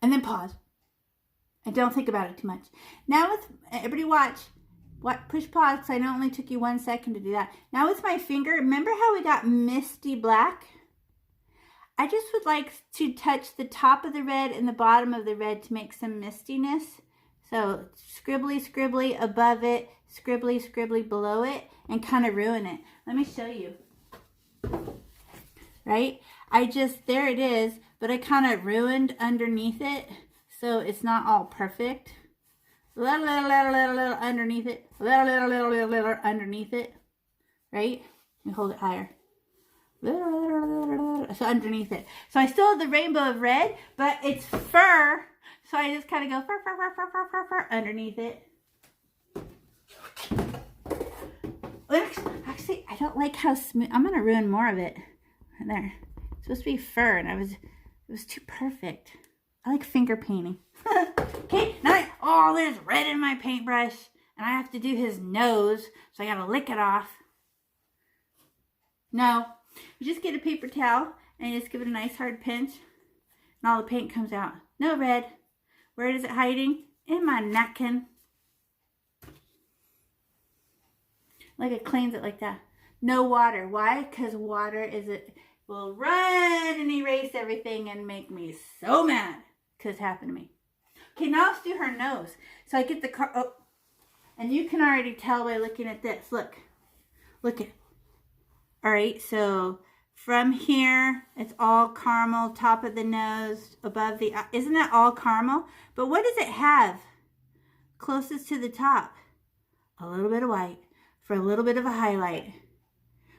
And then pause. And don't think about it too much. Now with, everybody watch. Push pause, because I know it only took you 1 second to do that. Now with my finger, remember how we got misty black? I just would like to touch the top of the red and the bottom of the red to make some mistiness. So scribbly, scribbly above it, scribbly, scribbly below it, and kind of ruin it. Let me show you. Right? There it is, but I kind of ruined underneath it, so it's not all perfect. Little underneath it. Little underneath it. Right? And hold it higher. So underneath it. So I still have the rainbow of red, but it's fur. So I just kind of go fur underneath it. Actually, I don't like how smooth. I'm going to ruin more of it. There. It's supposed to be fur, and it was too perfect. I like finger painting. Okay, now there's red in my paintbrush, and I have to do his nose, so I gotta lick it off. No, you just get a paper towel, and you just give it a nice hard pinch, and all the paint comes out. No red. Where is it hiding? In my napkin. Like it cleans it like that. No water. Why? Because water will run and erase everything and make me so mad. Because it happened to me. Okay, now let's do her nose. So I get the and you can already tell by looking at this. Look. Look at. All right, so from here, it's all caramel, top of the nose, above the eye. Isn't that all caramel? But what does it have closest to the top? A little bit of white for a little bit of a highlight.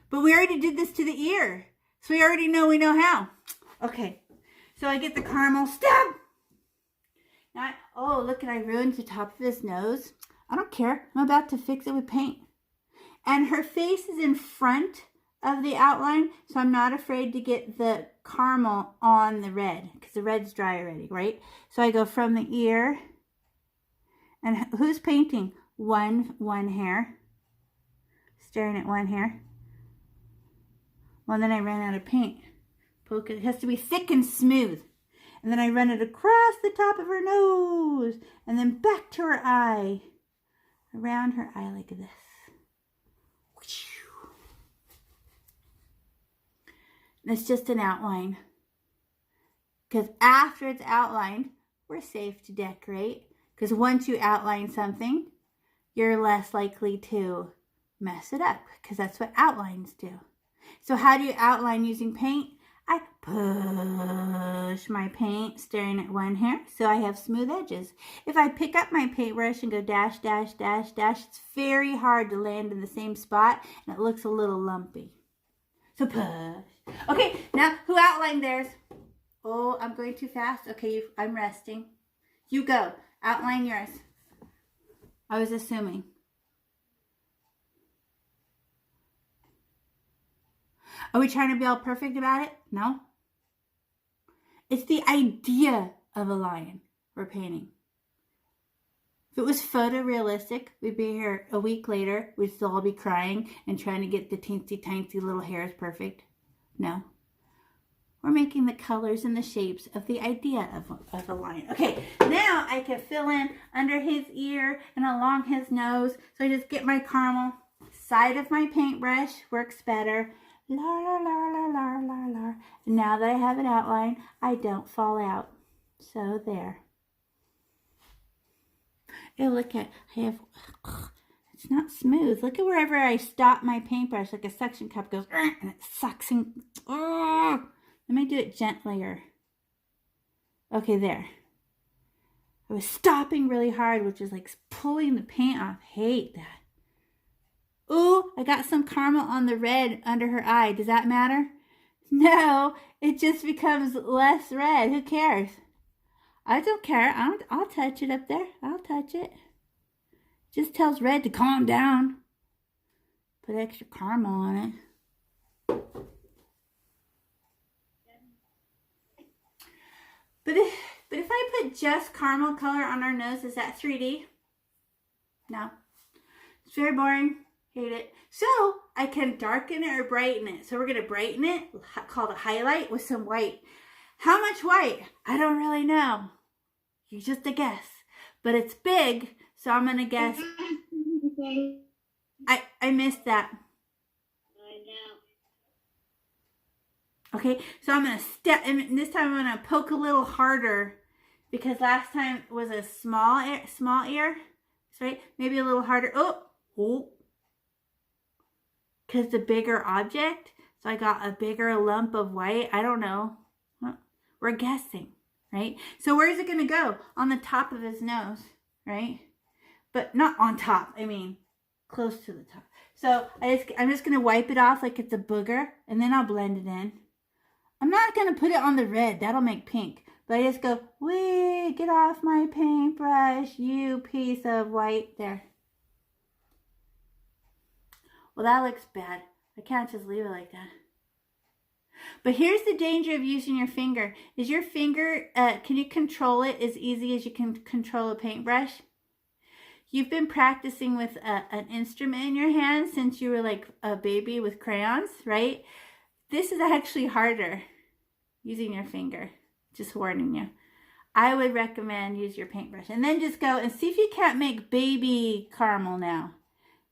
But we already did this to the ear. So we already know we know how. Okay, so I get the caramel. Stab! Now, look, I ruined the top of his nose. I don't care. I'm about to fix it with paint. And her face is in front of the outline, so I'm not afraid to get the caramel on the red because the red's dry already, right? So I go from the ear, and who's painting? One hair. Staring at one hair. Well, then I ran out of paint. It has to be thick and smooth. And then I run it across the top of her nose, and then back to her eye, around her eye like this. It's just an outline. Because after it's outlined, we're safe to decorate. Because once you outline something, you're less likely to mess it up. Because that's what outlines do. So how do you outline using paint? I push my paint staring at one hair so I have smooth edges. If I pick up my paintbrush and go dash, dash, dash, dash, it's very hard to land in the same spot and it looks a little lumpy. So push. Okay, now who outlined theirs? Oh, I'm going too fast. Okay, I'm resting. You go. Outline yours. I was assuming. Are we trying to be all perfect about it? No. It's the idea of a lion we're painting. If it was photorealistic, we'd be here a week later. We'd still all be crying and trying to get the teensy tiny little hairs perfect. No. We're making the colors and the shapes of the idea of a lion. Okay, now I can fill in under his ear and along his nose. So I just get my caramel. Side of my paintbrush works better. La la la la la la la. And now that I have it outlined, I don't fall out. So there. Oh, look at, it's not smooth. Look at wherever I stop my paintbrush, like a suction cup goes, and it sucks in. Let me do it gentlier. Okay, there. I was stopping really hard, which is like pulling the paint off. Hate that. Ooh, I got some caramel on the red under her eye. Does that matter? No, it just becomes less red. Who cares? I don't care. I'll touch it up there. I'll touch it. Just tells red to calm down. Put extra caramel on it. But if I put just caramel color on our nose, is that 3D? No. It's very boring. Hate it. So I can darken it or brighten it. So we're going to brighten it, called a highlight, with some white. How much white? I don't really know. You're just a guess. But it's big, so I'm going to guess. I missed that. Okay, so I'm going to step, and this time I'm going to poke a little harder because last time was a small ear. Right? Maybe a little harder. Oh. Because the bigger object, so I got a bigger lump of white. I don't know. We're guessing, right? So where is it going to go? On the top of his nose, right? But not on top. I mean, close to the top. So I'm just going to wipe it off like it's a booger, and then I'll blend it in. I'm not going to put it on the red. That'll make pink. But I just go, wee, get off my paintbrush, you piece of white. There. Well, that looks bad. I can't just leave it like that. But here's the danger of using your finger. Is your finger, can you control it as easy as you can control a paintbrush? You've been practicing with an instrument in your hand since you were like a baby with crayons, right? This is actually harder using your finger. Just warning you. I would recommend use your paintbrush. And then just go and see if you can't make baby caramel now.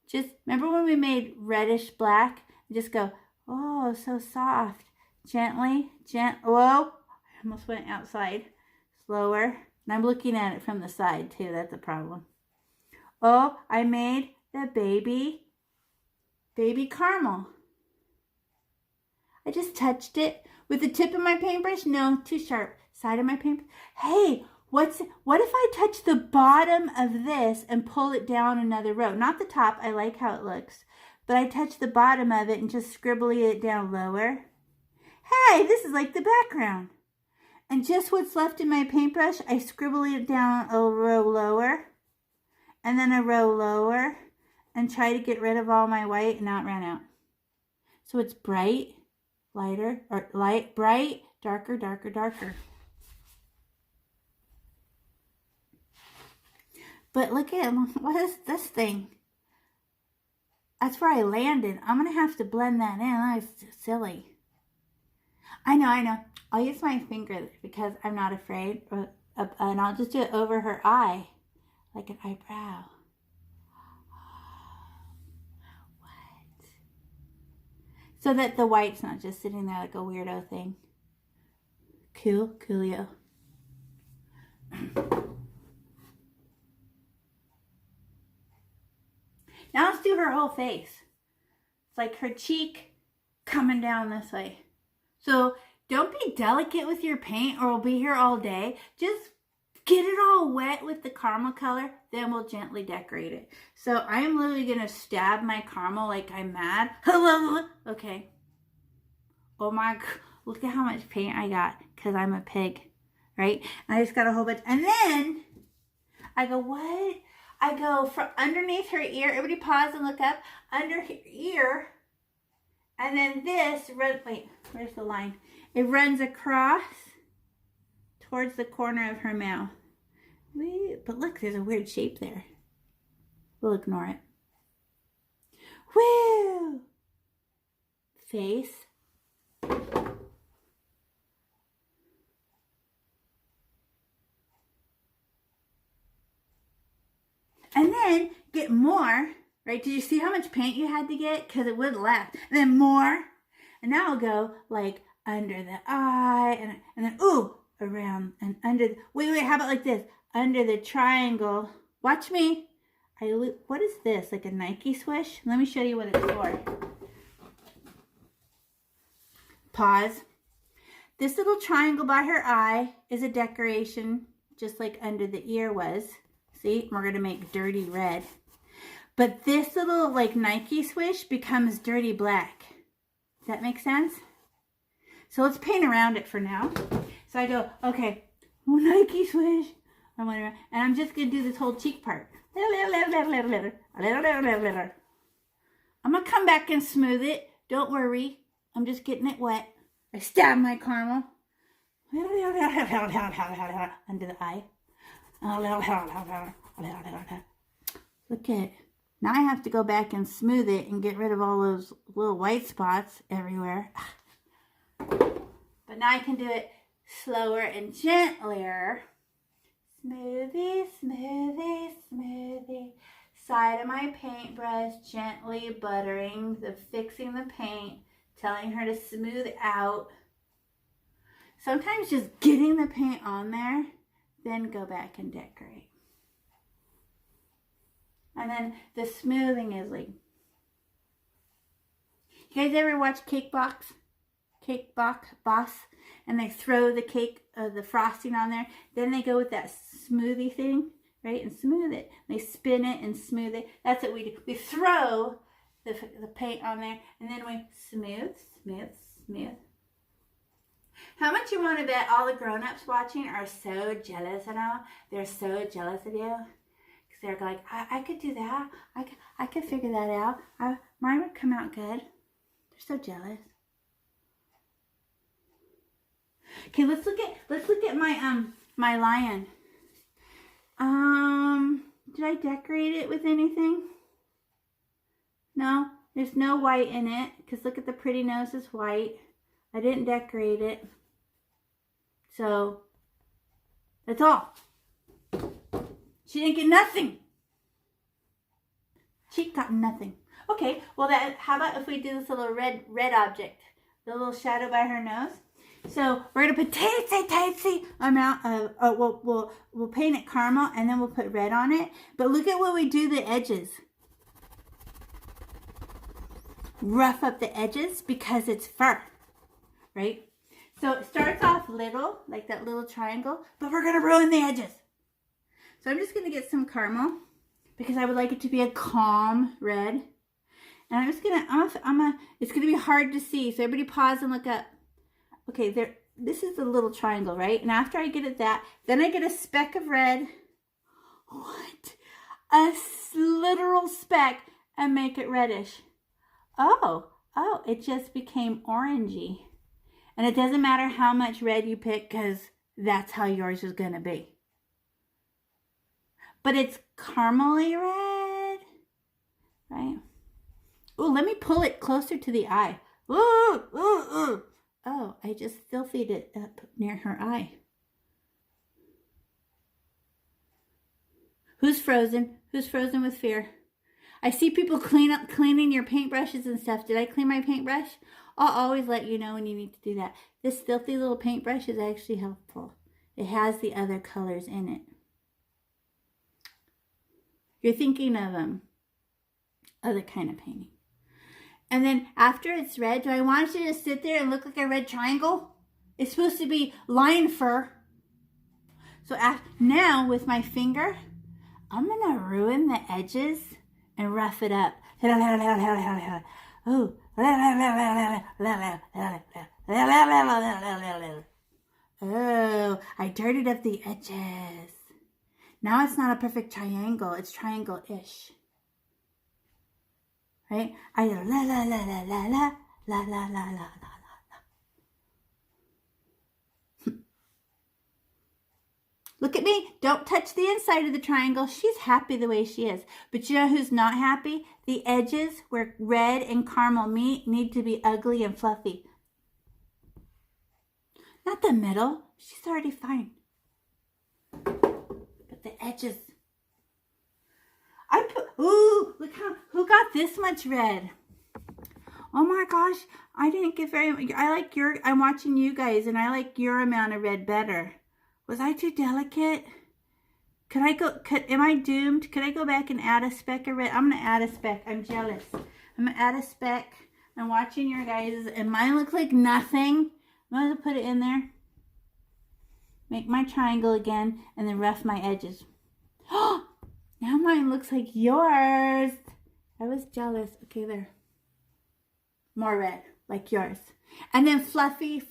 Just remember when we made reddish black? Just go, oh, so soft. Gently, whoa, I almost went outside. Slower. And I'm looking at it from the side too. That's a problem. Oh, I made the baby caramel. I just touched it with the tip of my paintbrush. No, too sharp. Side of my paintbrush. Hey, what if I touch the bottom of this and pull it down another row? Not the top. I like how it looks. But I touch the bottom of it and just scribbly it down lower. Hey, this is like the background. And just what's left in my paintbrush, I scribble it down a row lower. And then a row lower. And try to get rid of all my white and not run out. So it's bright, lighter, or light, bright, darker, darker, darker. But look at, what is this thing? That's where I landed. I'm going to have to blend that in. That's silly. I know. I'll use my finger because I'm not afraid. And I'll just do it over her eye. Like an eyebrow. What? So that the white's not just sitting there like a weirdo thing. Coolio. Now let's do her whole face. It's like her cheek coming down this way. So don't be delicate with your paint or we'll be here all day. Just get it all wet with the caramel color, then we'll gently decorate it. So I'm literally going to stab my caramel like I'm mad. Okay. Oh my God. Look at how much paint I got because I'm a pig, right? And I just got a whole bunch. And then I go, what? I go from underneath her ear. Everybody pause and look up. Under her ear. And then this, wait, where's the line? It runs across towards the corner of her mouth. But look, there's a weird shape there. We'll ignore it. Woo! Face. And then get more, right? Did you see how much paint you had to get? Because it wouldn't last. And then more. And now I'll go like under the eye. And then, ooh, around and under. Wait, how about like this? Under the triangle. Watch me. What is this? Like a Nike swoosh? Let me show you what it's for. Pause. This little triangle by her eye is a decoration, just like under the ear was. See, we're going to make dirty red. But this little like Nike swoosh becomes dirty black. Does that make sense? So let's paint around it for now. So I go, okay, Nike swoosh. And I'm just going to do this whole cheek part. I'm going to come back and smooth it. Don't worry. I'm just getting it wet. I stab my caramel. Under the eye. Look at it. Now I have to go back and smooth it and get rid of all those little white spots everywhere. But now I can do it slower and gentler. Smoothie, smoothie, smoothie. Side of my paintbrush, gently buttering, fixing the paint, telling her to smooth out. Sometimes just getting the paint on there, then go back and decorate. And then the smoothing is like, you guys ever watch Cake Boss? And they throw the cake, the frosting on there. Then they go with that smoothie thing, right? And smooth it. They spin it and smooth it. That's what we do. We throw the paint on there. And then we smooth, smooth, smooth. How much you want to bet all the grown-ups watching are so jealous now? They're so jealous of you. Because they're like, I could do that. I could figure that out. Mine would come out good. They're so jealous. Okay, let's look at my my lion. Did I decorate it with anything? No, there's no white in it, because look at the pretty nose is white. I didn't decorate it. So, that's all. She didn't get nothing. She got nothing. Okay, well, how about if we do this little red object? The little shadow by her nose. So we're gonna put teensy amount of we'll paint it caramel, and then we'll put red on it. But look at what we do the edges. Rough up the edges because it's fur, right? So it starts off little, like that little triangle, but we're gonna ruin the edges. So I'm just gonna get some caramel because I would like it to be a calm red. And I'm just gonna, it's gonna be hard to see. So everybody pause and look up. Okay, this is the little triangle, right? And after I get at that, then I get a speck of red. What? A literal speck, and make it reddish. Oh, it just became orangey. And it doesn't matter how much red you pick, because that's how yours is gonna be. But it's caramely red, right? Oh, let me pull it closer to the eye. Ooh. Oh, I just filthied it up near her eye. Who's frozen? Who's frozen with fear? I see people cleaning your paintbrushes and stuff. Did I clean my paintbrush? I'll always let you know when you need to do that. This filthy little paintbrush is actually helpful. It has the other colors in it. You're thinking of other kind of painting. And then after it's red, do I want you to sit there and look like a red triangle? It's supposed to be lion fur. So now with my finger, I'm going to ruin the edges and rough it up. Oh. Oh, I dirtied up the edges. Now it's not a perfect triangle. It's triangle-ish. Right? I go la la la la la la la la la la la la. Look at me. Don't touch the inside of the triangle. She's happy the way she is. But you know who's not happy? The edges where red and caramel meet need to be ugly and fluffy. Not the middle. She's already fine. But the edges. Ooh, look who got this much red? Oh my gosh, I didn't get very much. I'm watching you guys, and I like your amount of red better. Was I too delicate? Am I doomed? Could I go back and add a speck of red? I'm going to add a speck. I'm jealous. I'm going to add a speck. I'm watching your guys, and mine looks like nothing. I'm going to put it in there. Make my triangle again, and then rough my edges. Oh! Now mine looks like yours. I was jealous. Okay, there. More red, like yours. And then fluffy.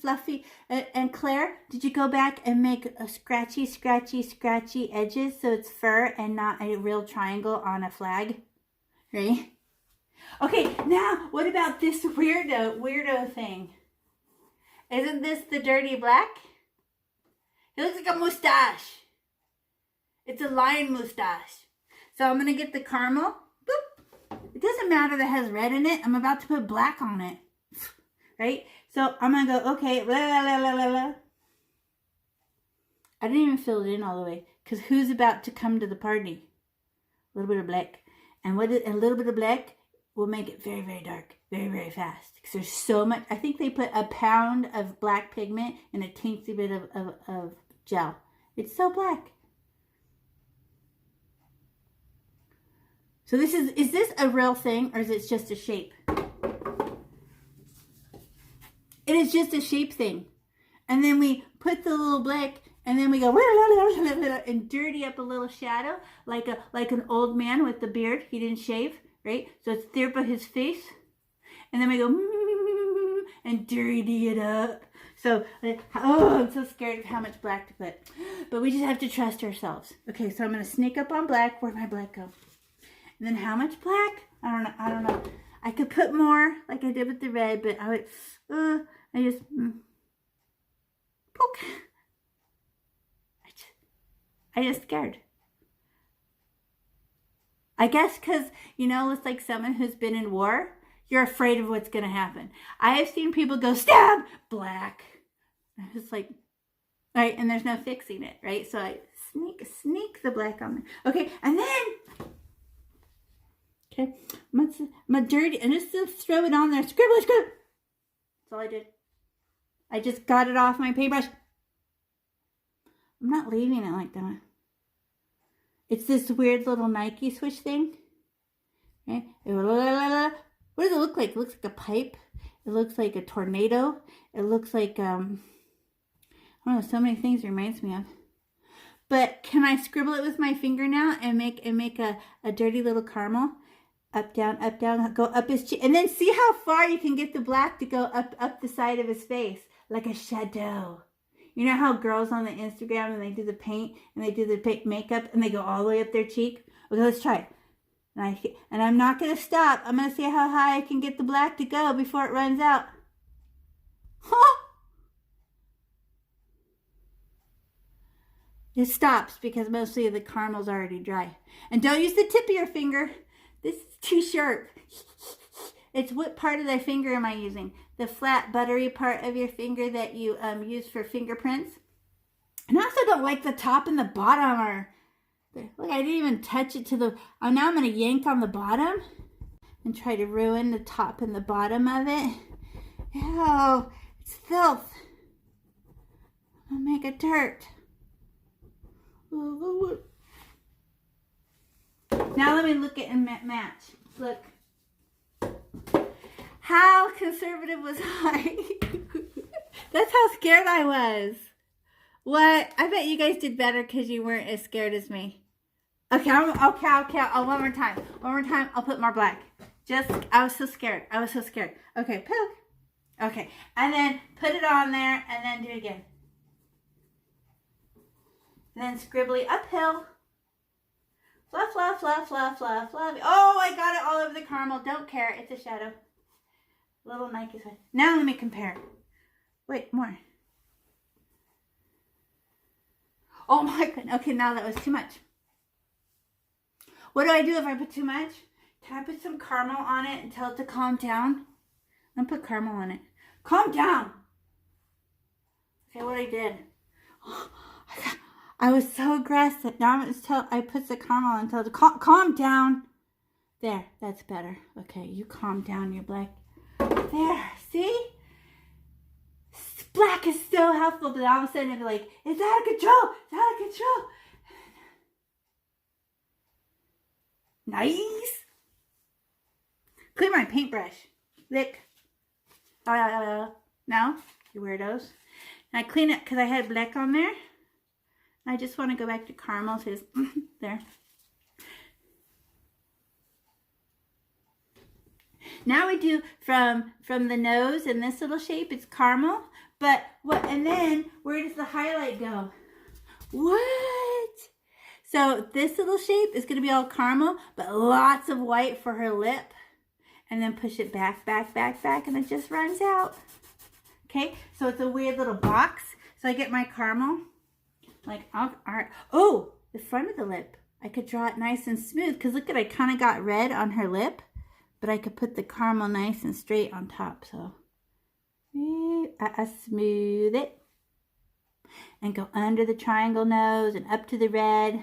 And Claire, did you go back and make a scratchy edges so it's fur and not a real triangle on a flag? Right? Okay, now what about this weirdo thing? Isn't this the dirty black? It looks like a mustache. It's a lion mustache. So I'm going to get the caramel. Boop. It doesn't matter that it has red in it. I'm about to put black on it. Right? So I'm going to go, okay. Blah, blah, blah, blah, blah. I didn't even fill it in all the way. Because who's about to come to the party? A little bit of black. And a little bit of black will make it very, very dark. Very, very fast. Because there's so much. I think they put a pound of black pigment and a teensy bit of gel. It's so black. So is this a real thing, or is it just a shape? It is just a shape thing. And then we put the little black, and then we go and dirty up a little shadow, like an old man with the beard. He didn't shave, right? So it's there by his face. And then we go and dirty it up. So, I'm so scared of how much black to put. But we just have to trust ourselves. Okay, so I'm going to sneak up on black. Where'd my black go? And then how much black? I don't know. I could put more like I did with the red, but I would, Poke. I just scared. I guess because, you know, it's like someone who's been in war. You're afraid of what's going to happen. I have seen people go, stab, black. I was like, right, and there's no fixing it, right? So I sneak the black on there. Okay, and then, okay, I'm dirty, and just throw it on there. Scribble. That's all I did. I just got it off my paintbrush. I'm not leaving it like that. It's this weird little Nike switch thing. Okay. What does it look like? It looks like a pipe. It looks like a tornado. It looks like, I don't know, so many things it reminds me of. But can I scribble it with my finger now and make a dirty little caramel? Up, down, go up his cheek. And then see how far you can get the black to go up the side of his face. Like a shadow. You know how girls on the Instagram, and they do the paint, and they do the makeup, and they go all the way up their cheek? Okay, let's try it. And I'm not going to stop. I'm going to see how high I can get the black to go before it runs out. Huh? It stops because mostly the caramel's already dry. And don't use the tip of your finger. This is too sharp. It's what part of the finger am I using? The flat, buttery part of your finger that you use for fingerprints. And I also don't like the top and the bottom are... Look, I didn't even touch it to the... Oh, now I'm going to yank on the bottom and try to ruin the top and the bottom of it. Ew, it's filth. I'll make it dirt. Now let me look at and match. Look. How conservative was I? That's how scared I was. What? I bet you guys did better because you weren't as scared as me. Okay, okay. Oh, one more time. I'll put more black. I was so scared. Okay, poke. Okay, and then put it on there and then do it again. And then scribbly uphill. Fluff. Oh, I got it all over the caramel. Don't care. It's a shadow. Little Nike sweat. Now let me compare. Wait, more. Oh my goodness. Okay, now that was too much. What do I do if I put too much? Can I put some caramel on it and tell it to calm down? I'm gonna put caramel on it. Calm down. Okay, what I did. I was so aggressive. Now I'm going to tell, I put the caramel and tell it to calm down. There, that's better. Okay, you calm down, you're black. There, see? Black is so helpful, but all of a sudden it'd be like, it's out of control. Nice. Clean my paintbrush. Lick. Now, you weirdos. And I clean it because I had black on there. I just want to go back to caramel. So just, there. Now we do from the nose in this little shape, it's caramel. But what, and then where does the highlight go? What? So this little shape is going to be all caramel, but lots of white for her lip. And then push it back, and it just runs out. Okay, so it's a weird little box. So I get my caramel, like, all right. Oh, the front of the lip. I could draw it nice and smooth, because look at, I kind of got red on her lip, but I could put the caramel nice and straight on top. So I smooth it and go under the triangle nose and up to the red,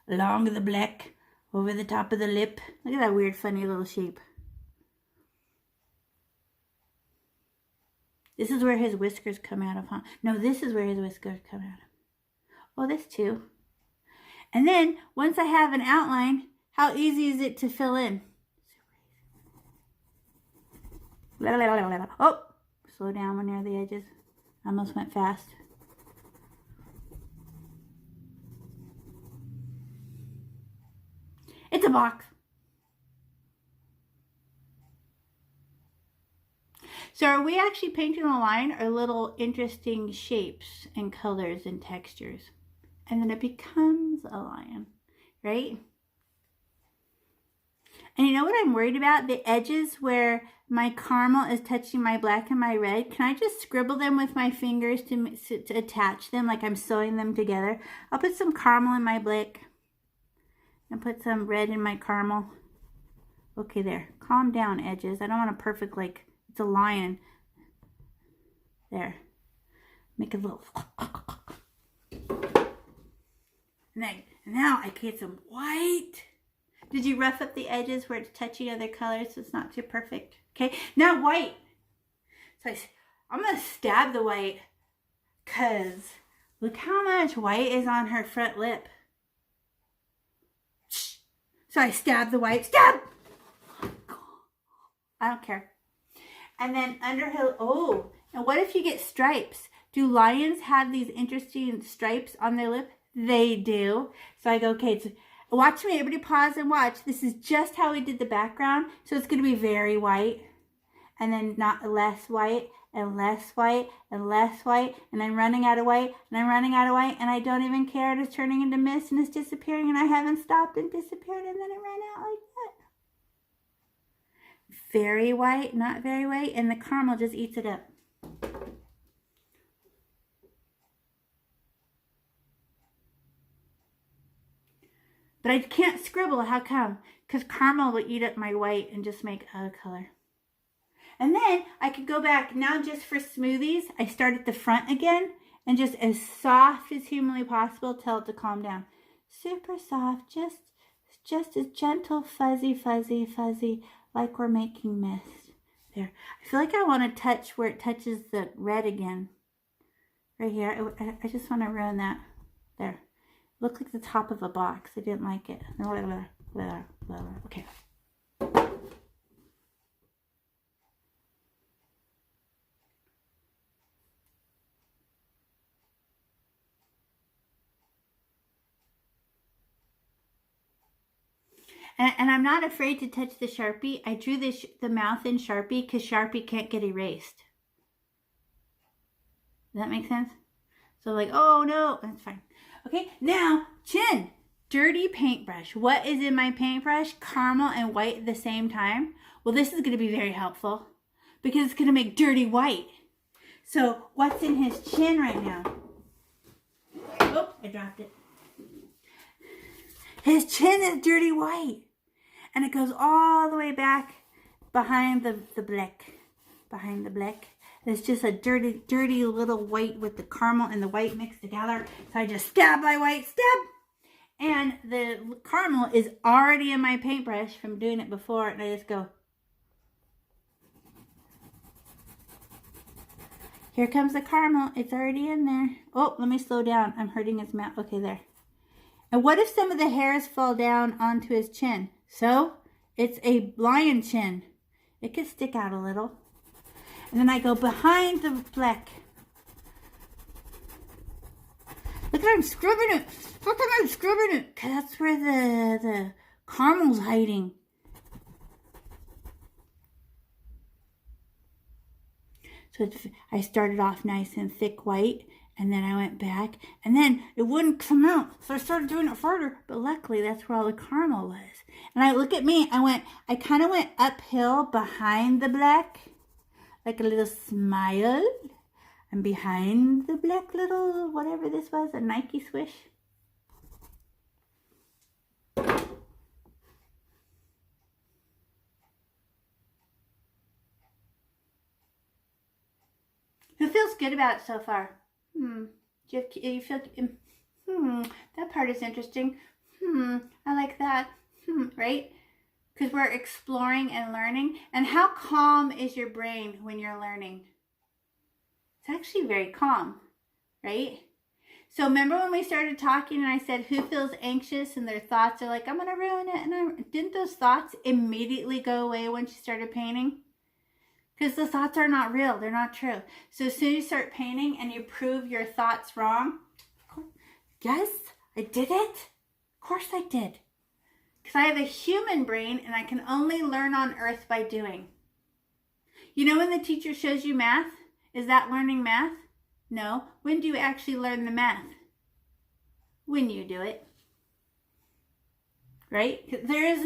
along the black, over the top of the lip. Look at that weird, funny little shape. This is where his whiskers come out of, huh? No, this is where his whiskers come out of. Oh, this too. And then, once I have an outline, how easy is it to fill in? Oh, slow down when near the edges. Almost went fast. It's a box. So are we actually painting a line or little interesting shapes and colors and textures? And then it becomes a lion, right? And you know what I'm worried about? The edges where my caramel is touching my black and my red. Can I just scribble them with my fingers to attach them like I'm sewing them together? I'll put some caramel in my black and put some red in my caramel. Okay, there. Calm down, edges. I don't want a perfect, like, it's a lion. There. Make a little... And now I can get some white. Did you rough up the edges where it's touching other colors so it's not too perfect? Okay, now white. So I'm going to stab the white because look how much white is on her front lip. So I stab the white. Stab! I don't care. And then under her, oh, and what if you get stripes? Do lions have these interesting stripes on their lip? They do. So I go, okay, so watch me. Everybody pause and watch. This is just how we did the background. So it's going to be very white. And then not less white and less white and less white. And I'm running out of white and I'm running out of white. And I don't even care. It's turning into mist and it's disappearing. And I haven't stopped and disappeared. And then it ran out like that. Very white, not very white. And the caramel just eats it up. But I can't scribble. How come? Because caramel will eat up my white and just make a color. And then I could go back now just for smoothies. I start at the front again and just as soft as humanly possible, tell it to calm down. Super soft, just as gentle, fuzzy, fuzzy, fuzzy, like we're making mist. There. I feel like I want to touch where it touches the red again. Right here. I just want to ruin that. There. Looked like the top of a box. I didn't like it. Okay. And I'm not afraid to touch the Sharpie. I drew the mouth in Sharpie because Sharpie can't get erased. Does that make sense? So like, oh no, that's fine. Okay, now chin. Dirty paintbrush. What is in my paintbrush? Caramel and white at the same time. Well, this is going to be very helpful because it's going to make dirty white. So what's in his chin right now? Oh, I dropped it. His chin is dirty white. And it goes all the way back behind the black. Behind the black. It's just a dirty, dirty little white with the caramel and the white mixed together. So I just stab my white, stab. And the caramel is already in my paintbrush from doing it before. And I just go. Here comes the caramel. It's already in there. Oh, let me slow down. I'm hurting his mouth. Okay, there. And what if some of the hairs fall down onto his chin? So it's a lion chin. It could stick out a little. And then I go behind the black. Look at I'm scrubbing it. Look at I'm scrubbing it. Because that's where the caramel's hiding. So I started off nice and thick white. And then I went back. And then it wouldn't come out. So I started doing it further. But luckily, that's where all the caramel was. And I look at me. I kind of went uphill behind the black. Like a little smile. And behind the black little, whatever this was, a Nike swish. Who feels good about it so far? Do you feel, that part is interesting. I like that. Right? Because we're exploring and learning. And how calm is your brain when you're learning? It's actually very calm, right? So remember when we started talking and I said, who feels anxious and their thoughts are like, I'm going to ruin it. And didn't those thoughts immediately go away when she started painting? Because the thoughts are not real. They're not true. So as soon as you start painting and you prove your thoughts wrong, yes, I did it. Of course I did. Because I have a human brain and I can only learn on earth by doing. You know when the teacher shows you math? Is that learning math? No. When do you actually learn the math? When you do it. right? There is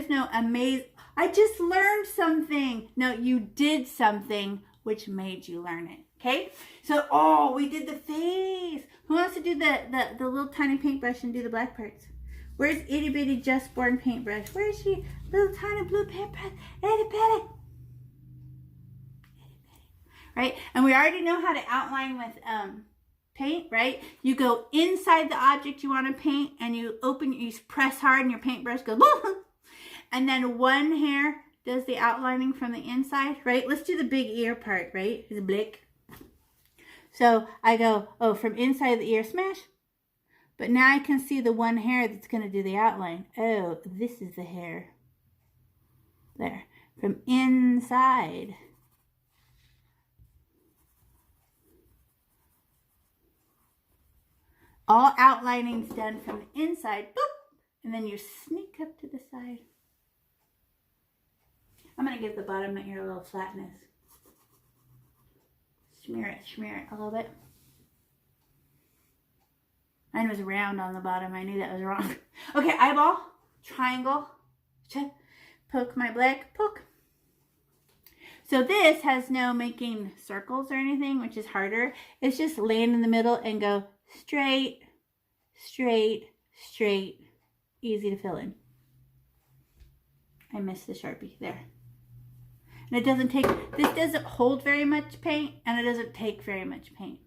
no amazing, I just learned something. No, you did something which made you learn it. Okay? So, oh, we did the face. Who wants to do the little tiny paintbrush and do the black parts? Where's itty bitty just born paintbrush? Where is she? Little tiny blue paintbrush. Itty bitty. Right? And we already know how to outline with paint, right? You go inside the object you want to paint and you press hard and your paintbrush goes and then one hair does the outlining from the inside, right? Let's do the big ear part, right? It's a blick. So I go, oh, from inside the ear, smash. But now I can see the one hair that's going to do the outline. Oh, this is the hair. There. From inside. All outlining's done from the inside. Boop. And then you sneak up to the side. I'm going to give the bottom of my ear a little flatness. Smear it a little bit. Mine was round on the bottom. I knew that was wrong. Okay, eyeball, triangle, poke my black, poke. So this has no making circles or anything, which is harder. It's just land in the middle and go straight, straight, straight. Easy to fill in. I missed the Sharpie there. And it doesn't take, this doesn't hold very much paint and it doesn't take very much paint.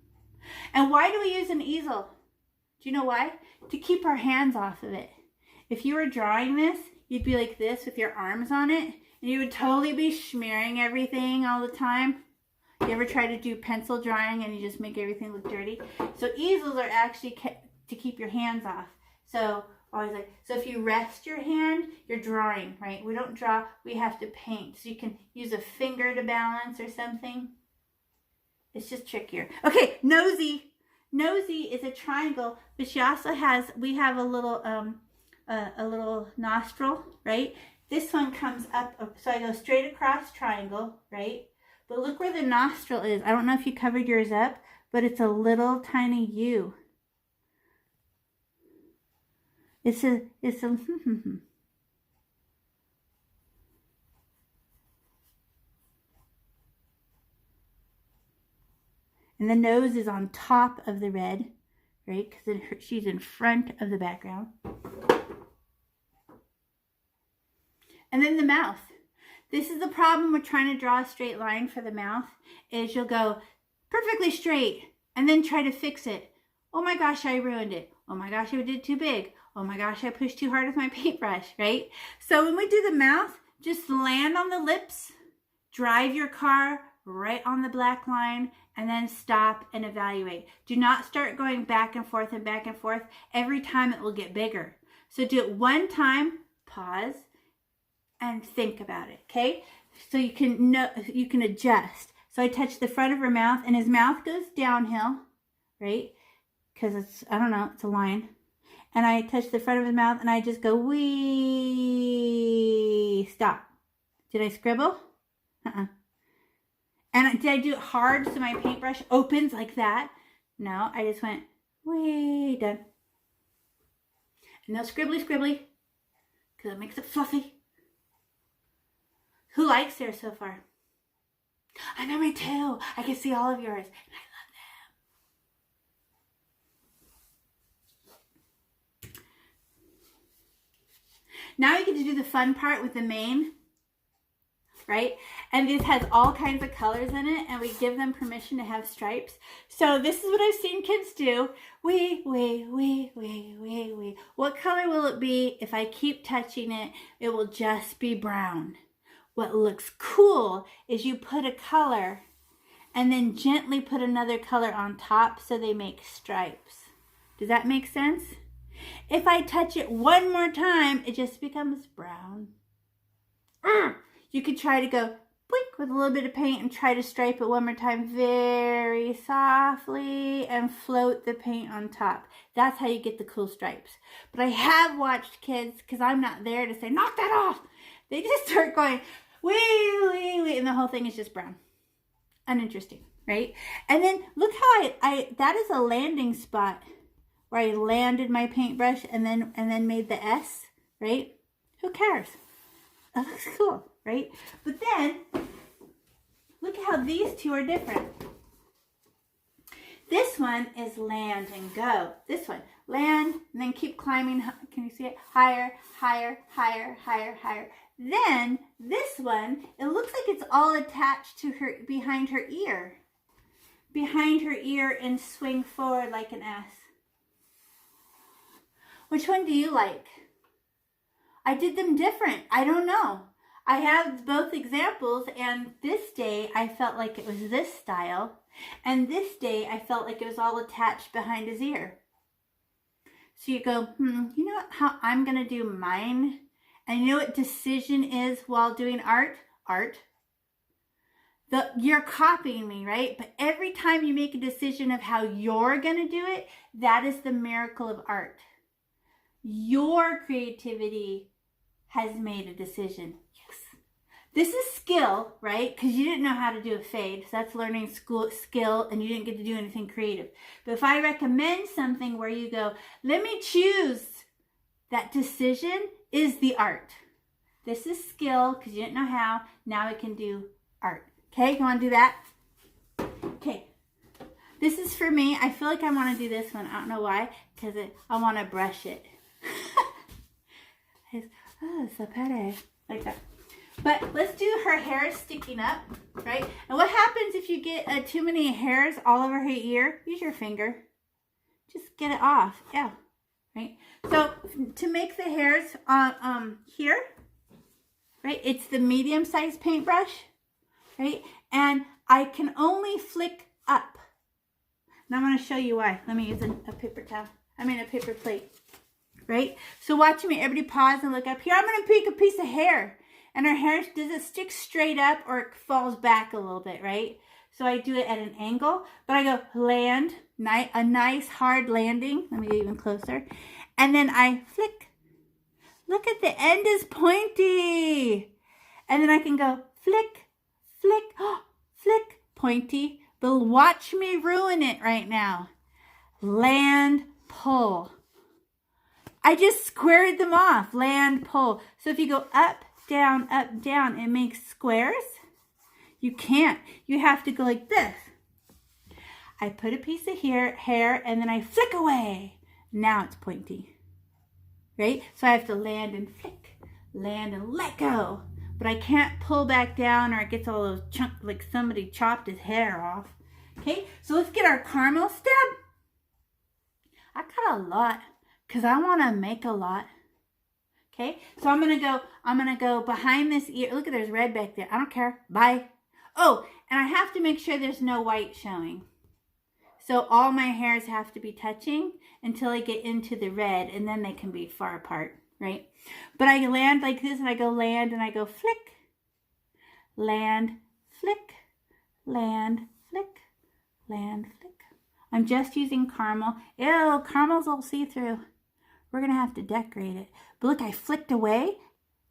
And why do we use an easel? Do you know why? To keep our hands off of it. If you were drawing this, you'd be like this with your arms on it and you would totally be smearing everything all the time. You ever try to do pencil drawing and you just make everything look dirty? So easels are actually to keep your hands off. So if you rest your hand, you're drawing, right? We don't draw, we have to paint. So you can use a finger to balance or something. It's just trickier. Okay, nosy. Nosy is a triangle, but she also has, we have a little nostril, right? This one comes up, so I go straight across triangle, right? But look where the nostril is. I don't know if you covered yours up, but it's a little tiny U. It's a and the nose is on top of the red, right? Because she's in front of the background. And then the mouth. This is the problem with trying to draw a straight line for the mouth, is you'll go perfectly straight and then try to fix it. Oh my gosh, I ruined it. Oh my gosh, I did too big. Oh my gosh, I pushed too hard with my paintbrush, right? So when we do the mouth, just land on the lips, drive your car right on the black line, and then stop and evaluate. Do not start going back and forth and back and forth. Every time it will get bigger. So do it one time, pause, and think about it, okay? So you can adjust. So I touch the front of her mouth, and his mouth goes downhill, right? Because it's, I don't know, it's a line. And I touch the front of his mouth and I just go, wee, stop. Did I scribble? And did I do it hard so my paintbrush opens like that? No, I just went, wee, done. And no scribbly, because it makes it fluffy. Who likes theirs so far? I know, me too. I can see all of yours. And I love them. Now we get to do the fun part with the mane, right? And this has all kinds of colors in it, and we give them permission to have stripes. So this is what I've seen kids do. Wee. What color will it be? If I keep touching it, it will just be brown. What looks cool is you put a color and then gently put another color on top so they make stripes. Does that make sense? If I touch it one more time, it just becomes brown. You could try to go blink with a little bit of paint and try to stripe it one more time very softly and float the paint on top. That's how you get the cool stripes. But I have watched kids, because I'm not there to say, knock that off. They just start going, wee, and the whole thing is just brown. Uninteresting, right? And then look how that is a landing spot where I landed my paintbrush and then made the S, right? Who cares? That looks cool, right? But then, look how these two are different. This one is land and go. This one, land, and then keep climbing. Can you see it? Higher, higher, higher, higher, higher. Then, this one, it looks like it's all attached to her, behind her ear. Behind her ear and swing forward like an S. Which one do you like? I did them different. I don't know. I have both examples, and this day I felt like it was this style, and this day I felt like it was all attached behind his ear. So you go, you know how I'm going to do mine? And you know what decision is while doing art? Art. You're copying me, right? But every time you make a decision of how you're going to do it, that is the miracle of art. Your creativity has made a decision. Yes. This is skill, right? Because you didn't know how to do a fade. So that's learning skill, and you didn't get to do anything creative. But if I recommend something where you go, let me choose, that decision is the art. This is skill because you didn't know how. Now we can do art. Okay, you want to do that? Okay. This is for me. I feel like I want to do this one. I don't know why. Because I want to brush it. Oh, so pretty. Like that. But let's do her hair sticking up, right? And what happens if you get too many hairs all over her ear? Use your finger. Just get it off. Yeah. Right? So to make the hairs here, right? It's the medium-sized paintbrush, right? And I can only flick up. Now I'm going to show you why. Let me use a paper towel. I mean a paper plate. Right? So watch me. Everybody pause and look up here. I'm going to pick a piece of hair. And her hair, does it stick straight up or it falls back a little bit, right? So I do it at an angle. But I go land, a nice hard landing. Let me get even closer. And then I flick. Look at the end is pointy. And then I can go flick, flick, flick, pointy. But watch me ruin it right now. Land, pull. I just squared them off. Land, pull. So if you go up, down, it makes squares. You can't. You have to go like this. I put a piece of hair, and then I flick away. Now it's pointy. Right? So I have to land and flick. Land and let go. But I can't pull back down or it gets all those chunks like somebody chopped his hair off. Okay? So let's get our caramel step. I got a lot. Because I want to make a lot. Okay, so I'm going to go behind this ear. Look at there's red back there. I don't care. Bye. Oh, and I have to make sure there's no white showing. So all my hairs have to be touching until I get into the red, and then they can be far apart, right? But I land like this, and I go land, and I go flick, land, flick, land, flick, land, flick. I'm just using caramel. Ew, caramel's all see-through. We're going to have to decorate it. But look, I flicked away,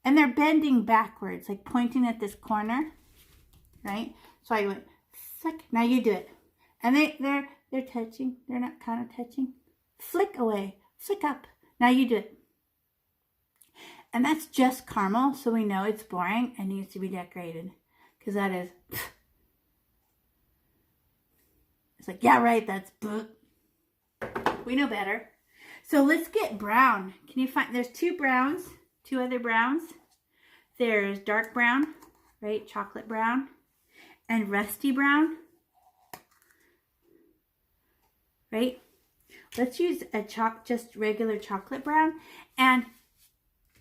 and they're bending backwards, like pointing at this corner, right? So I went flick. Now you do it. And they're touching. They're not kind of touching. Flick away. Flick up. Now you do it. And that's just caramel, so we know it's boring and needs to be decorated. Because that is... It's like, yeah, right, that's... We know better. So let's get brown. Can you find, there's two other browns. There's dark brown, right? Chocolate brown and rusty brown, right? Let's use just regular chocolate brown and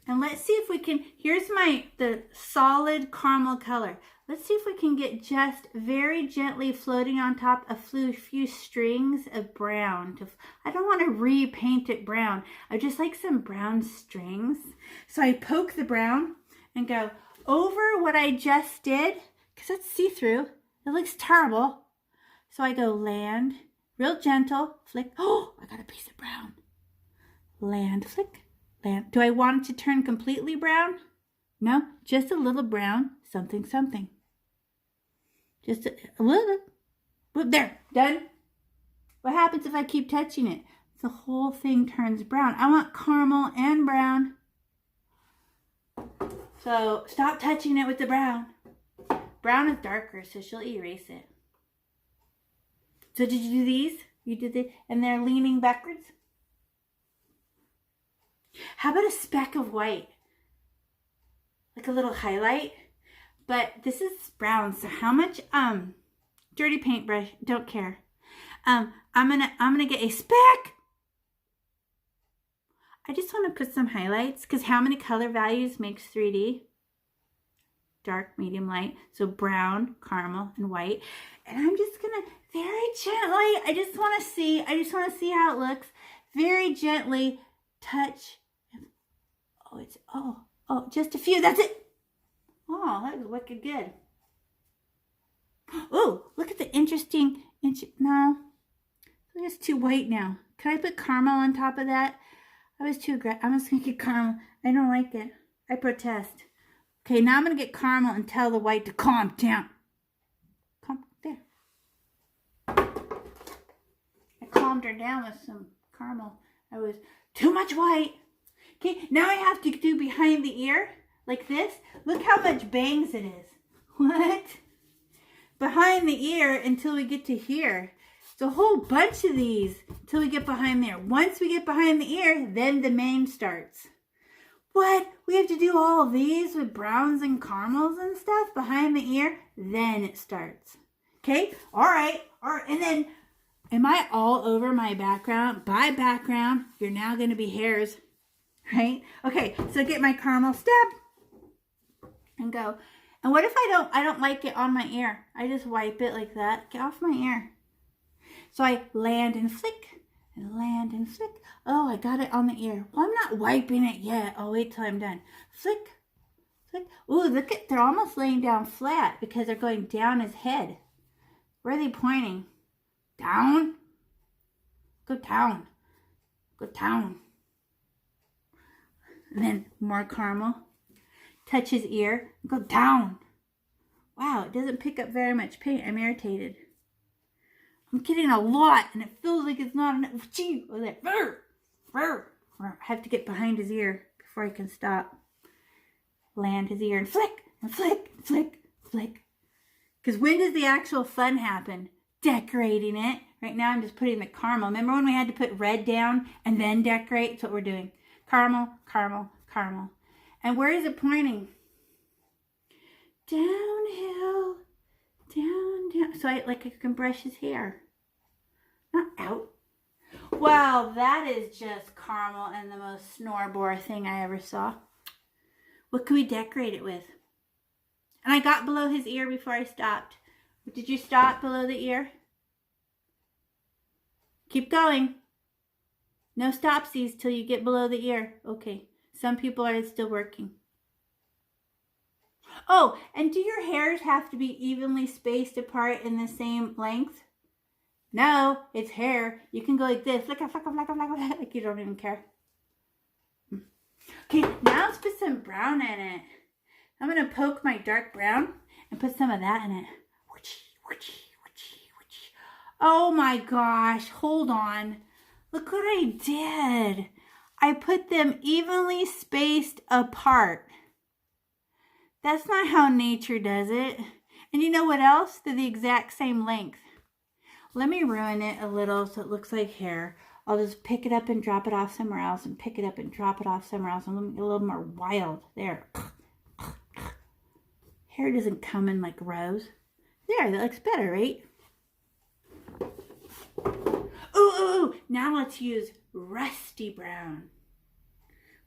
let's see if we can, here's the solid caramel color. Let's see if we can get just very gently floating on top a few strings of brown. I don't want to repaint it brown. I just like some brown strings. So I poke the brown and go over what I just did, because that's see-through. It looks terrible. So I go land, real gentle, flick. Oh, I got a piece of brown. Land, flick, land. Do I want it to turn completely brown? No, just a little brown, something, something. Just a little. There, done. What happens if I keep touching it? The whole thing turns brown. I want caramel and brown. So stop touching it with the brown. Brown is darker, so she'll erase it. So did you do these? You did it, and they're leaning backwards? How about a speck of white? Like a little highlight? But this is brown, so how much dirty paintbrush? Don't care. I'm gonna get a speck. I just want to put some highlights, because how many color values makes 3D? Dark, medium, light. So brown, caramel, and white. And I'm just gonna very gently, I just want to see how it looks. Very gently touch. Oh, just a few. That's it. Oh, that was wicked good. Oh, look at the interesting no. It's too white now. Can I put caramel on top of that? I was too aggressive. I'm just gonna get caramel. I don't like it. I protest. Okay, now I'm gonna get caramel and tell the white to calm down. Calm there. I calmed her down with some caramel. I was too much white. Okay, now I have to do behind the ear like this. Look how much bangs it is. What? Behind the ear until we get to here. It's a whole bunch of these until we get behind there. Once we get behind the ear, then the mane starts. What? We have to do all of these with browns and caramels and stuff behind the ear? Then it starts. Okay? All right. And then, am I all over my background? By background, you're now going to be hairs. Right? Okay, so get my caramel stab and go. And what if I don't like it on my ear? I just wipe it like that. Get off my ear. So I land and flick and land and flick. Oh, I got it on the ear. Well, I'm not wiping it yet. I'll wait till I'm done. Flick, flick. Ooh, look at, they're almost laying down flat because they're going down his head. Where are they pointing? Down? Go down. Go down. And then more caramel. Touch his ear. Go down. Wow, it doesn't pick up very much paint. I'm irritated. I'm getting a lot, and it feels like it's not enough. I have to get behind his ear before I can stop. Land his ear and flick, and flick, flick, flick. Because when does the actual fun happen? Decorating it. Right now I'm just putting the caramel. Remember when we had to put red down and then decorate? That's what we're doing. Caramel, caramel, caramel. And where is it pointing? Downhill, down. So I can brush his hair. Not out. Wow, that is just caramel and the most snore-bore thing I ever saw. What can we decorate it with? And I got below his ear before I stopped. Did you stop below the ear? Keep going. No stopsies till you get below the ear. Okay. Some people are still working. Oh, and do your hairs have to be evenly spaced apart in the same length? No, it's hair. You can go like this. Like you don't even care. Okay, now let's put some brown in it. I'm going to poke my dark brown and put some of that in it. Oh my gosh, hold on. Look what I did. I put them evenly spaced apart. That's not how nature does it. And you know what else? They're the exact same length. Let me ruin it a little so it looks like hair. I'll just pick it up and drop it off somewhere else and pick it up and drop it off somewhere else. And let me get a little more wild. There. Hair doesn't come in like rows. There, that looks better, right? Ooh. Now let's use Rusty Brown.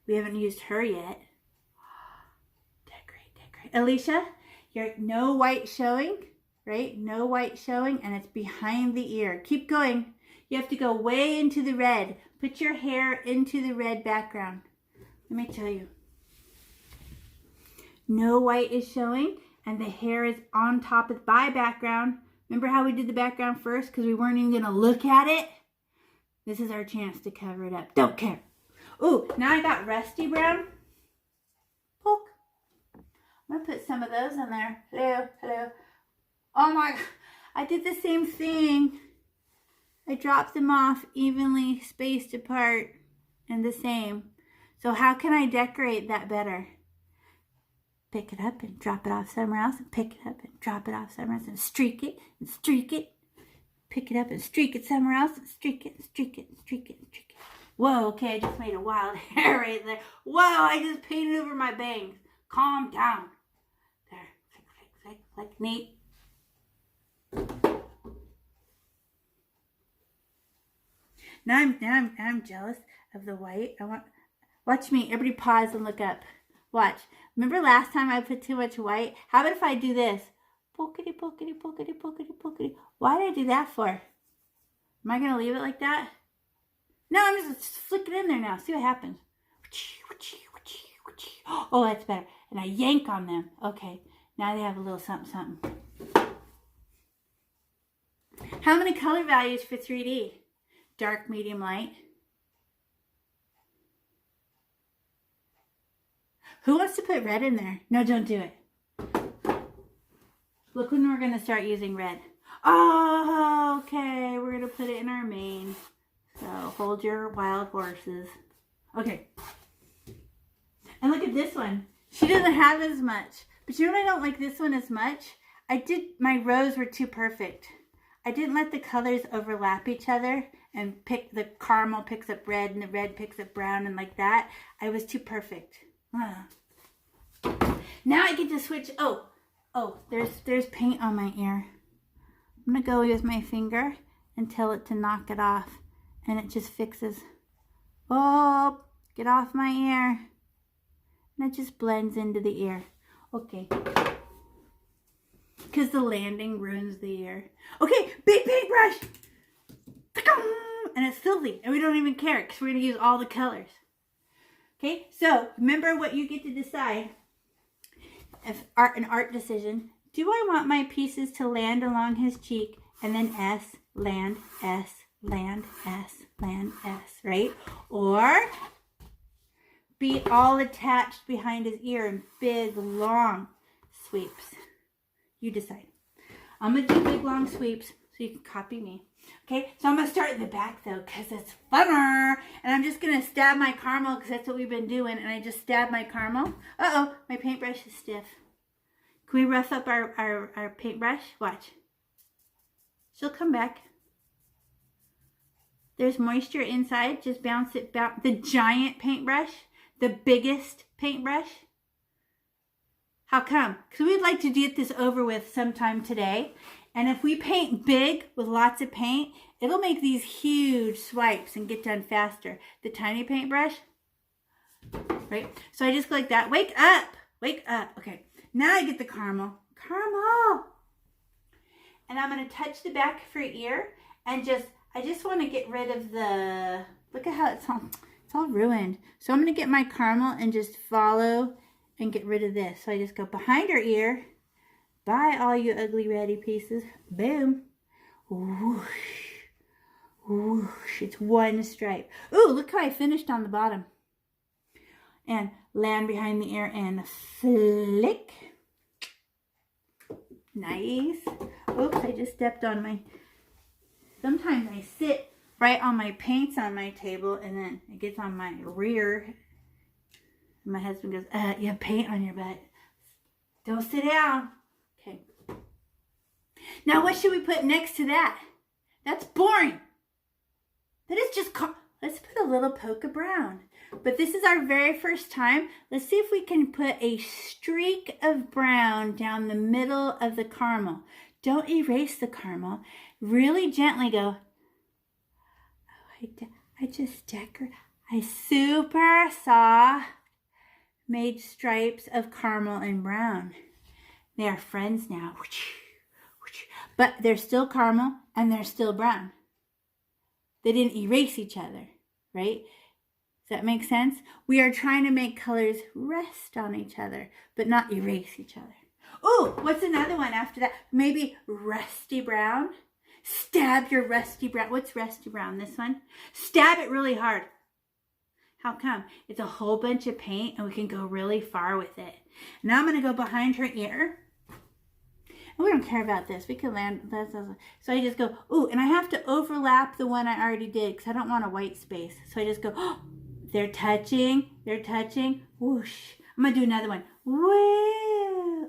We haven't used her yet. Decorate. Alicia, you're no white showing, right? No white showing, and it's behind the ear. Keep going. You have to go way into the red. Put your hair into the red background. Let me tell you. No white is showing, and the hair is on top of the background. Remember how we did the background first because we weren't even going to look at it? This is our chance to cover it up. Don't care. Ooh, now I got Rusty Brown. Poke. I'm going to put some of those in there. Hello. Oh my God. I did the same thing. I dropped them off evenly spaced apart and the same. So how can I decorate that better? pick it up and drop it off somewhere else, and pick it up and drop it off somewhere else, and streak it and streak it. Pick it up and streak it somewhere else, and streak it and streak it and streak it and streak it. Whoa, okay, I just made a wild hair right there. Whoa, I just painted over my bangs. Calm down. There, flick, flick, flick, flick, neat. Now I'm jealous of the white. Watch me. Everybody pause and look up. Watch. Remember last time I put too much white? How about if I do this? Pokety, pokety, pokety, pokety, pokety. Why did I do that for? Am I going to leave it like that? No, I'm just flick it in there now. See what happens. Oh, that's better. And I yank on them. Okay. Now they have a little something, something. How many color values for 3D? Dark, medium, light. Who wants to put red in there? No, don't do it. Look when we're going to start using red. Oh, okay. We're going to put it in our main. So hold your wild horses. Okay. And look at this one. She doesn't have as much. But you know what I don't like this one as much? My rows were too perfect. I didn't let the colors overlap each other and the caramel picks up red and the red picks up brown and like that. I was too perfect. Now I get to switch. Oh, there's paint on my ear. I'm going to go with my finger and tell it to knock it off. And it just fixes. Oh, get off my ear. And it just blends into the ear. Okay. Because the landing ruins the ear. Okay, big paintbrush. And it's filthy. And we don't even care because we're going to use all the colors. Okay, so remember what you get to decide. If an art decision. Do I want my pieces to land along his cheek and then S, land, S, land, S, land, S, right? Or be all attached behind his ear in big, long sweeps. You decide. I'm going to do big, long sweeps so you can copy me. Okay, so I'm going to start at the back, though, because it's funner. And I'm just going to stab my caramel because that's what we've been doing. And I just stab my caramel. Uh-oh, my paintbrush is stiff. Can we rough up our paintbrush? Watch. She'll come back. There's moisture inside. Just bounce it back. The giant paintbrush. The biggest paintbrush. How come? Because we'd like to get this over with sometime today. And if we paint big with lots of paint, it'll make these huge swipes and get done faster. The tiny paintbrush, right? So I just go like that. Wake up. Wake up. Okay. Now I get the caramel. Caramel. And I'm going to touch the back of her ear and I just want to get rid of the, look at how it's all ruined. So I'm going to get my caramel and just follow and get rid of this. So I just go behind her ear. Bye, all you ugly ratty pieces. Boom. Whoosh. Whoosh. It's one stripe. Ooh, look how I finished on the bottom. And land behind the ear and flick. Nice. Oops, I just stepped on my... Sometimes I sit right on my paints on my table and then it gets on my rear. And my husband goes, you have paint on your butt. Don't sit down. Okay. Now what should we put next to that? That's boring. That is just... Let's put a little poke of brown. But this is our very first time. Let's see if we can put a streak of brown down the middle of the caramel. Don't erase the caramel. Really gently go, oh, I just decorated. I super soft made stripes of caramel and brown. They are friends now. But they're still caramel and they're still brown. They didn't erase each other, right? Does that make sense? We are trying to make colors rest on each other, but not erase each other. Oh, what's another one after that? Maybe rusty brown. Stab your rusty brown. What's rusty brown? This one? Stab it really hard. How come? It's a whole bunch of paint and we can go really far with it. Now I'm going to go behind her ear. We don't care about this. We can land. So I just go, ooh, and I have to overlap the one I already did because I don't want a white space. So I just go, oh, they're touching, whoosh. I'm going to do another one. Whoosh.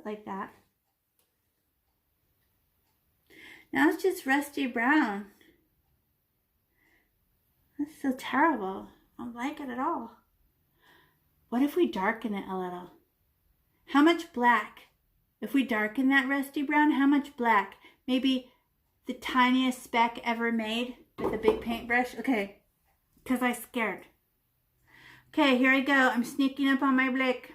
like that. Now it's just rusty brown. That's so terrible. I don't like it at all. What if we darken it a little? How much black? If we darken that rusty brown, how much black? Maybe the tiniest speck ever made with a big paintbrush. Okay, because I'm scared. Okay, here I go. I'm sneaking up on my black.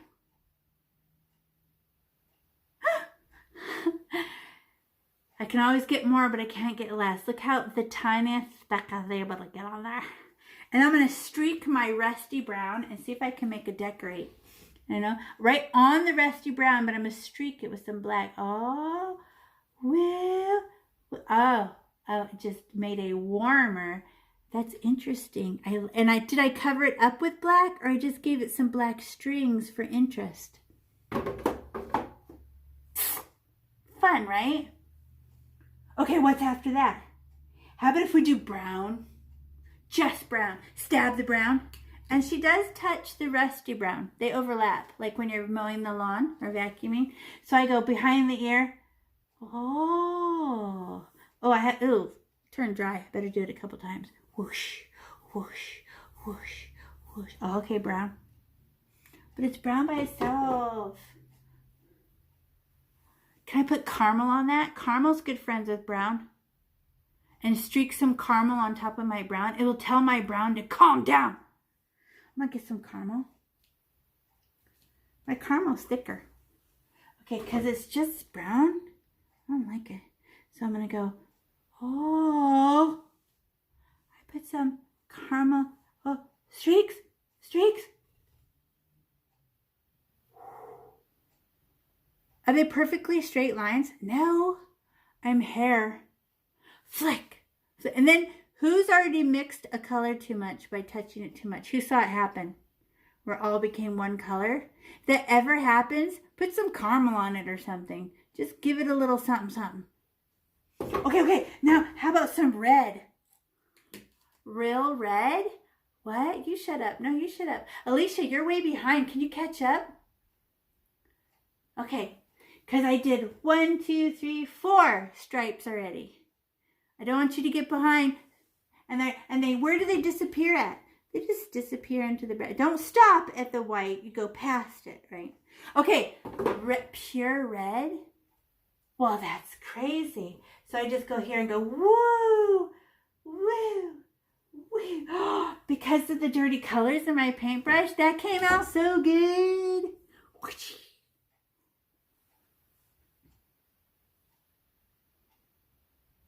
I can always get more, but I can't get less. Look how the tiniest speck I was able to get on there. And I'm going to streak my rusty brown and see if I can make a decorate. You know, right on the rusty brown, but I'm going to streak it with some black. Oh, well, oh, it just made a warmer. That's interesting. Did I cover it up with black, or I just gave it some black strings for interest? Fun, right? Okay, what's after that? How about if we do brown? Just brown. Stab the brown. And she does touch the rusty brown. They overlap, like when you're mowing the lawn or vacuuming. So I go behind the ear. Oh, turned dry. Better do it a couple times. Whoosh, whoosh, whoosh, whoosh. Oh, okay, brown. But it's brown by itself. Can I put caramel on that? Caramel's good friends with brown. And streak some caramel on top of my brown. It will tell my brown to calm down. I'm going to get some caramel. My caramel's thicker. Okay, because it's just brown. I don't like it. So I'm going to go, oh. I put some caramel. Oh, streaks, streaks. Are they perfectly straight lines? No, I'm hair. Flick. And then who's already mixed a color too much by touching it too much? Who saw it happen? Where all became one color? If that ever happens, put some caramel on it or something. Just give it a little something, something. Okay. Now, how about some red? Real red? What? You shut up. No, you shut up. Alicia, you're way behind. Can you catch up? Okay. Because I did 1, 2, 3, 4 stripes already. I don't want you to get behind. And they, where do they disappear at? They just disappear into the red. Don't stop at the white. You go past it, right? Okay, pure red. Well, that's crazy. So I just go here and go, woo, woo, woo. Because of the dirty colors in my paintbrush, that came out so good.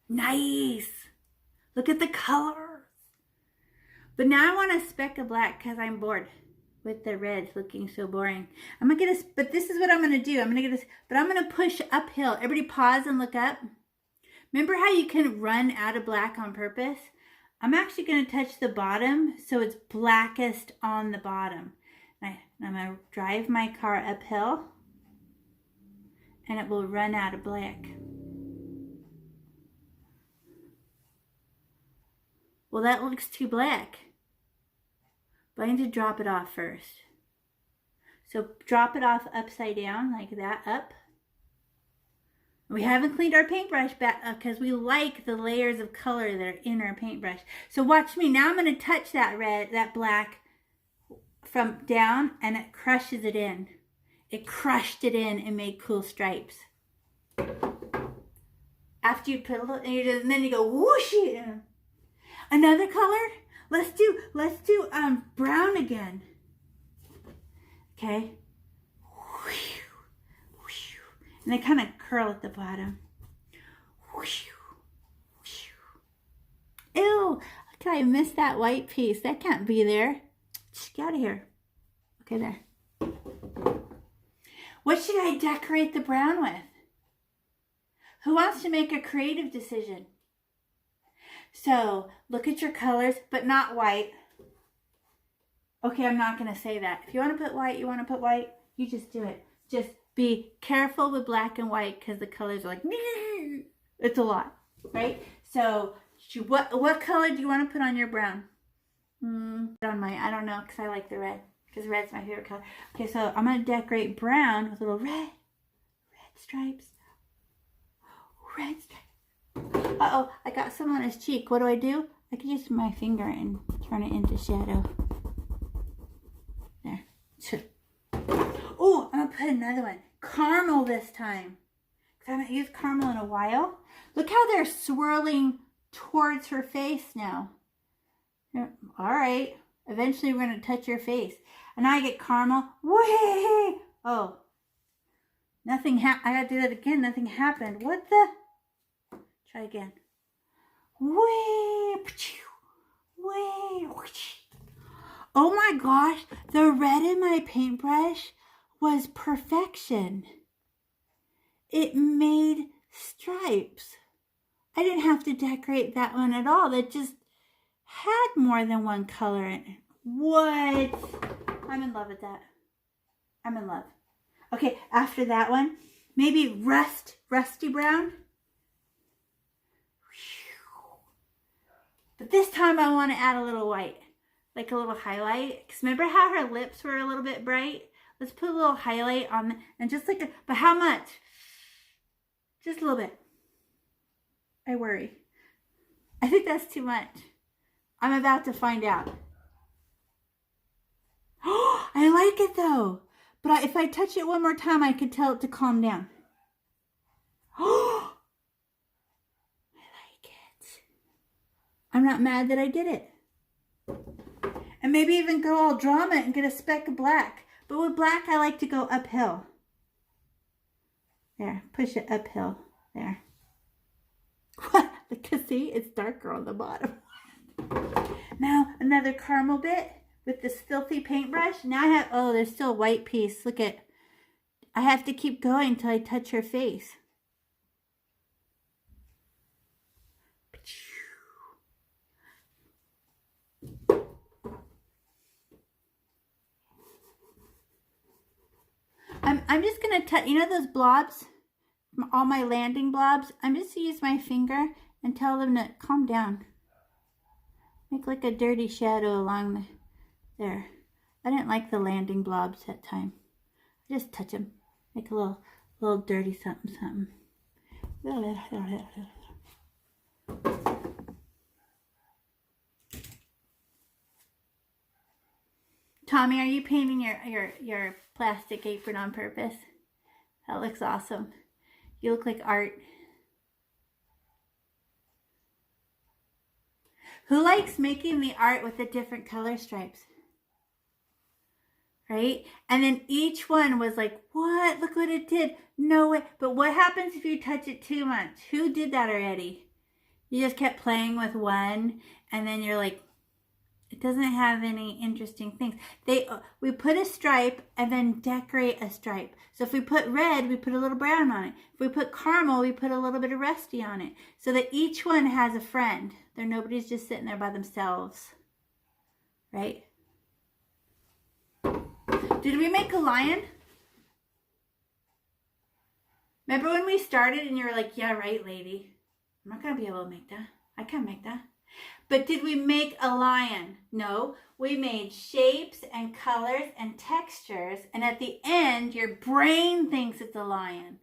Nice. Look at the colors. But now I want a speck of black because I'm bored with the red looking so boring. I'm going to get a, but this is what I'm going to do. I'm going to get a, but I'm going to push uphill. Everybody pause and look up. Remember how you can run out of black on purpose? I'm actually going to touch the bottom so it's blackest on the bottom. And I'm going to drive my car uphill and it will run out of black. Well, that looks too black. But I need to drop it off first. So drop it off upside down like that, up. We haven't cleaned our paintbrush back because we like the layers of color that are in our paintbrush. So watch me. Now I'm going to touch that red, that black from down, and it crushes it in. It crushed it in and made cool stripes. After you put a little, and then you go whoosh it in. Another color? Let's do brown again. Okay. And they kind of curl at the bottom. Ew, look, I missed that white piece. That can't be there. Get out of here. Okay, there. What should I decorate the brown with? Who wants to make a creative decision? So, look at your colors, but not white. Okay, I'm not going to say that. If you want to put white, you just do it. Just be careful with black and white because the colors are like, it's a lot, right? So, what color do you want to put on your brown? On my, I don't know, because I like the red. Because red's my favorite color. Okay, so I'm going to decorate brown with a little red. stripes. Red stripes. Uh-oh, I got some on his cheek. What do? I can use my finger and turn it into shadow. There. Oh, I'm going to put another one. Caramel this time. I haven't used caramel in a while. Look how they're swirling towards her face now. All right. Eventually, we're going to touch her face. And I get caramel. Way! Oh. Nothing happened. I got to do that again. Nothing happened. What the? Try again. Way! Way! Oh my gosh. The red in my paintbrush was perfection. It made stripes. I didn't have to decorate that one at all. That just had more than one color in it. What? I'm in love with that. I'm in love. Okay, after that one, maybe rusty brown. But this time I want to add a little white, like a little highlight. Because remember how her lips were a little bit bright? Let's put a little highlight on, and just like but how much? Just a little bit. I worry. I think that's too much. I'm about to find out. Oh, I like it though. But if I touch it one more time, I could tell it to calm down. Oh, I like it. I'm not mad that I did it. And maybe even go all drama and get a speck of black. But with black, I like to go uphill. There, push it uphill. There. What? Because see, it's darker on the bottom. Now, another caramel bit with this filthy paintbrush. Now I have, oh, there's still a white piece. Look at, I have to keep going until I touch her face. I'm just going to touch, you know those blobs? All my landing blobs? I'm just going to use my finger and tell them to calm down. Make like a dirty shadow along there. I didn't like the landing blobs that time. I just touch them. Make a little dirty something. Tommy, are you painting your plastic apron on purpose? That looks awesome. You look like art. Who likes making the art with the different color stripes? Right? And then each one was like, what? Look what it did. No way. But what happens if you touch it too much? Who did that already? You just kept playing with one and then you're like, it doesn't have any interesting things. We put a stripe and then decorate a stripe. So if we put red, we put a little brown on it. If we put caramel, we put a little bit of rusty on it. So that each one has a friend. Nobody's just sitting there by themselves. Right? Did we make a lion? Remember when we started and you were like, yeah, right, lady. I'm not going to be able to make that. I can't make that. But did we make a lion? No, we made shapes and colors and textures. And at the end, your brain thinks it's a lion.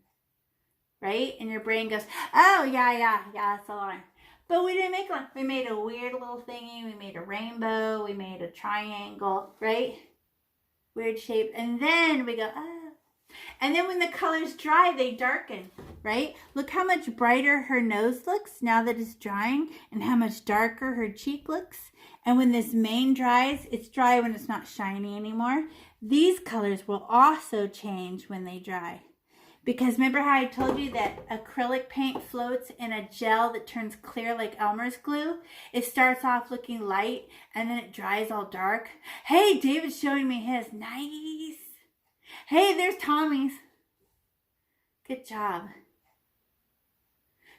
Right? And your brain goes, oh, yeah, it's a lion. But we didn't make one. We made a weird little thingy. We made a rainbow. We made a triangle, right? Weird shape. And then we go, ah. And then when the colors dry, they darken, right? Look how much brighter her nose looks now that it's drying and how much darker her cheek looks. And when this mane dries, it's dry when it's not shiny anymore. These colors will also change when they dry. Because remember how I told you that acrylic paint floats in a gel that turns clear like Elmer's glue? It starts off looking light and then it dries all dark. Hey, David's showing me his. Nice. Hey, there's Tommy's. Good job.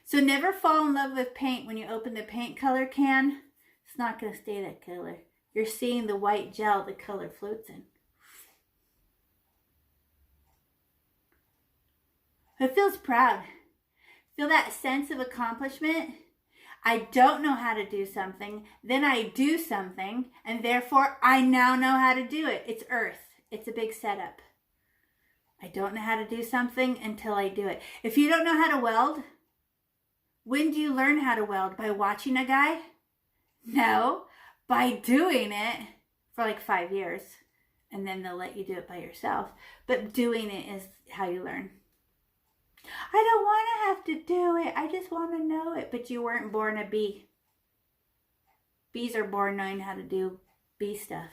So never fall in love with paint when you open the paint color can. It's not going to stay that color. You're seeing the white gel the color floats in. It feels proud. Feel that sense of accomplishment? I don't know how to do something, then I do something, and therefore I now know how to do it. It's Earth. It's a big setup. I don't know how to do something until I do it. If you don't know how to weld, when do you learn how to weld? By watching a guy? No, by doing it for like 5 years. And then they'll let you do it by yourself. But doing it is how you learn. I don't want to have to do it. I just want to know it. But you weren't born a bee. Bees are born knowing how to do bee stuff.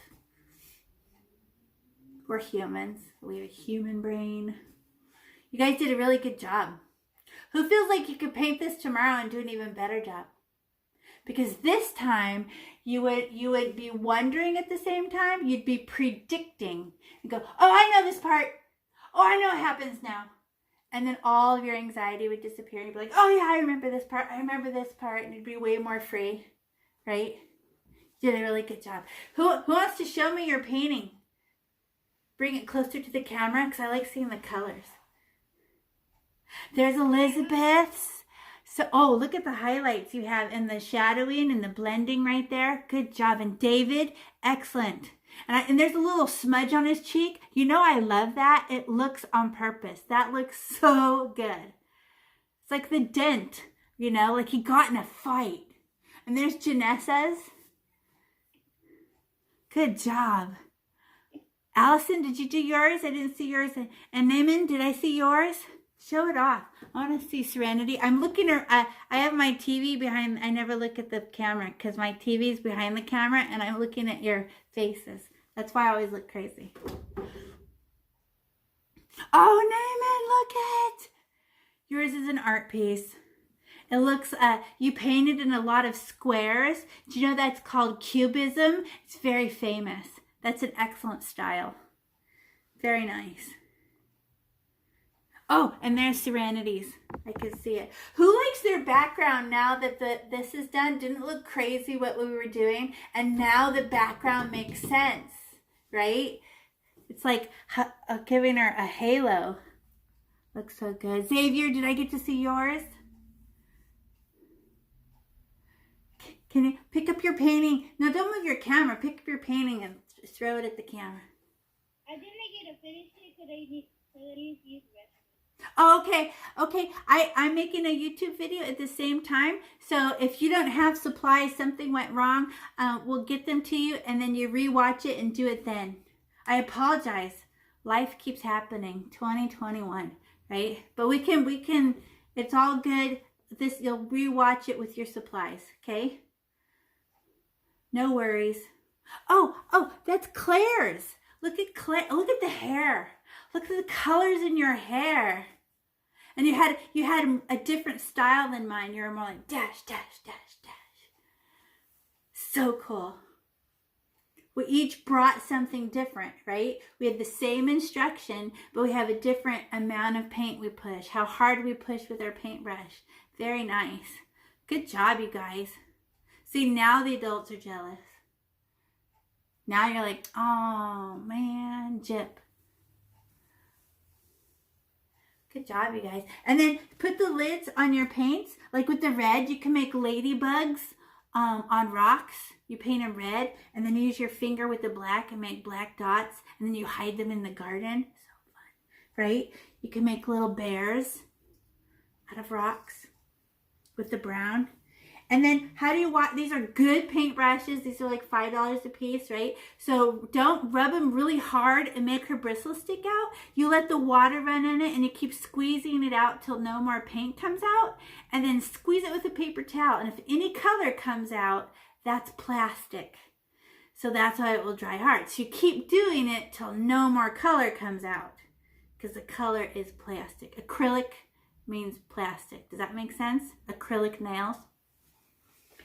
We're humans. We have a human brain. You guys did a really good job. Who feels like you could paint this tomorrow and do an even better job? Because this time you would be wondering at the same time. You'd be predicting and go, oh, I know this part. Oh, I know what happens now. And then all of your anxiety would disappear. And you'd be like, oh yeah, I remember this part. I remember this part. And you'd be way more free, right? You did a really good job. Who wants to show me your painting? Bring it closer to the camera because I like seeing the colors. There's Elizabeth's. So, oh, look at the highlights you have and the shadowing and the blending right there. Good job. And David, excellent. And there's a little smudge on his cheek. You know I love that. It looks on purpose. That looks so good. It's like the dent, you know, like he got in a fight. And there's Janessa's. Good job. Allison, did you do yours? I didn't see yours. And Naaman, did I see yours? Show it off. I want to see Serenity. I'm looking at, I have my TV behind, I never look at the camera because my TV is behind the camera and I'm looking at your faces. That's why I always look crazy. Oh, Naaman, look at. Yours is an art piece. It looks, you painted in a lot of squares. Do you know that's called cubism? It's very famous. That's an excellent style. Very nice. Oh, and there's Serenity's. I can see it. Who likes their background now that this is done? Didn't it look crazy what we were doing? And now the background makes sense, right? It's like giving her a halo. Looks so good. Xavier, did I get to see yours? Can you pick up your painting? No, don't move your camera. Pick up your painting and throw it at the camera. I didn't get to finish it because I need to use the rest. Oh, okay. I'm making a YouTube video at the same time. So if you don't have supplies, something went wrong, we'll get them to you and then you rewatch it and do it then. I apologize. Life keeps happening. 2021, right? But we can, it's all good. You'll rewatch it with your supplies, okay? No worries. Oh, that's Claire's. Look at Claire. Look at the hair. Look at the colors in your hair. And you had a different style than mine. You were more like dash, dash, dash, dash. So cool. We each brought something different, right? We had the same instruction, but we have a different amount of paint we push. How hard we push with our paintbrush. Very nice. Good job, you guys. See, now the adults are jealous. Now you're like, oh, man, Jip. Good job, you guys. And then put the lids on your paints. Like with the red, you can make ladybugs on rocks. You paint them red, and then you use your finger with the black and make black dots, and then you hide them in the garden. So fun, right? You can make little bears out of rocks with the brown. And then how do you wash? These are good paintbrushes. These are like $5 a piece, right? So don't rub them really hard and make her bristles stick out. You let the water run in it and you keep squeezing it out till no more paint comes out. And then squeeze it with a paper towel. And if any color comes out, that's plastic. So that's why it will dry hard. So you keep doing it till no more color comes out because the color is plastic. Acrylic means plastic. Does that make sense? Acrylic nails.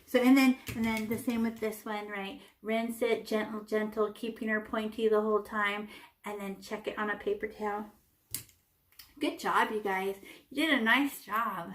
So, and then the same with this one, right? Rinse it, gentle, keeping her pointy the whole time, and then check it on a paper towel. Good job, you guys. You did a nice job.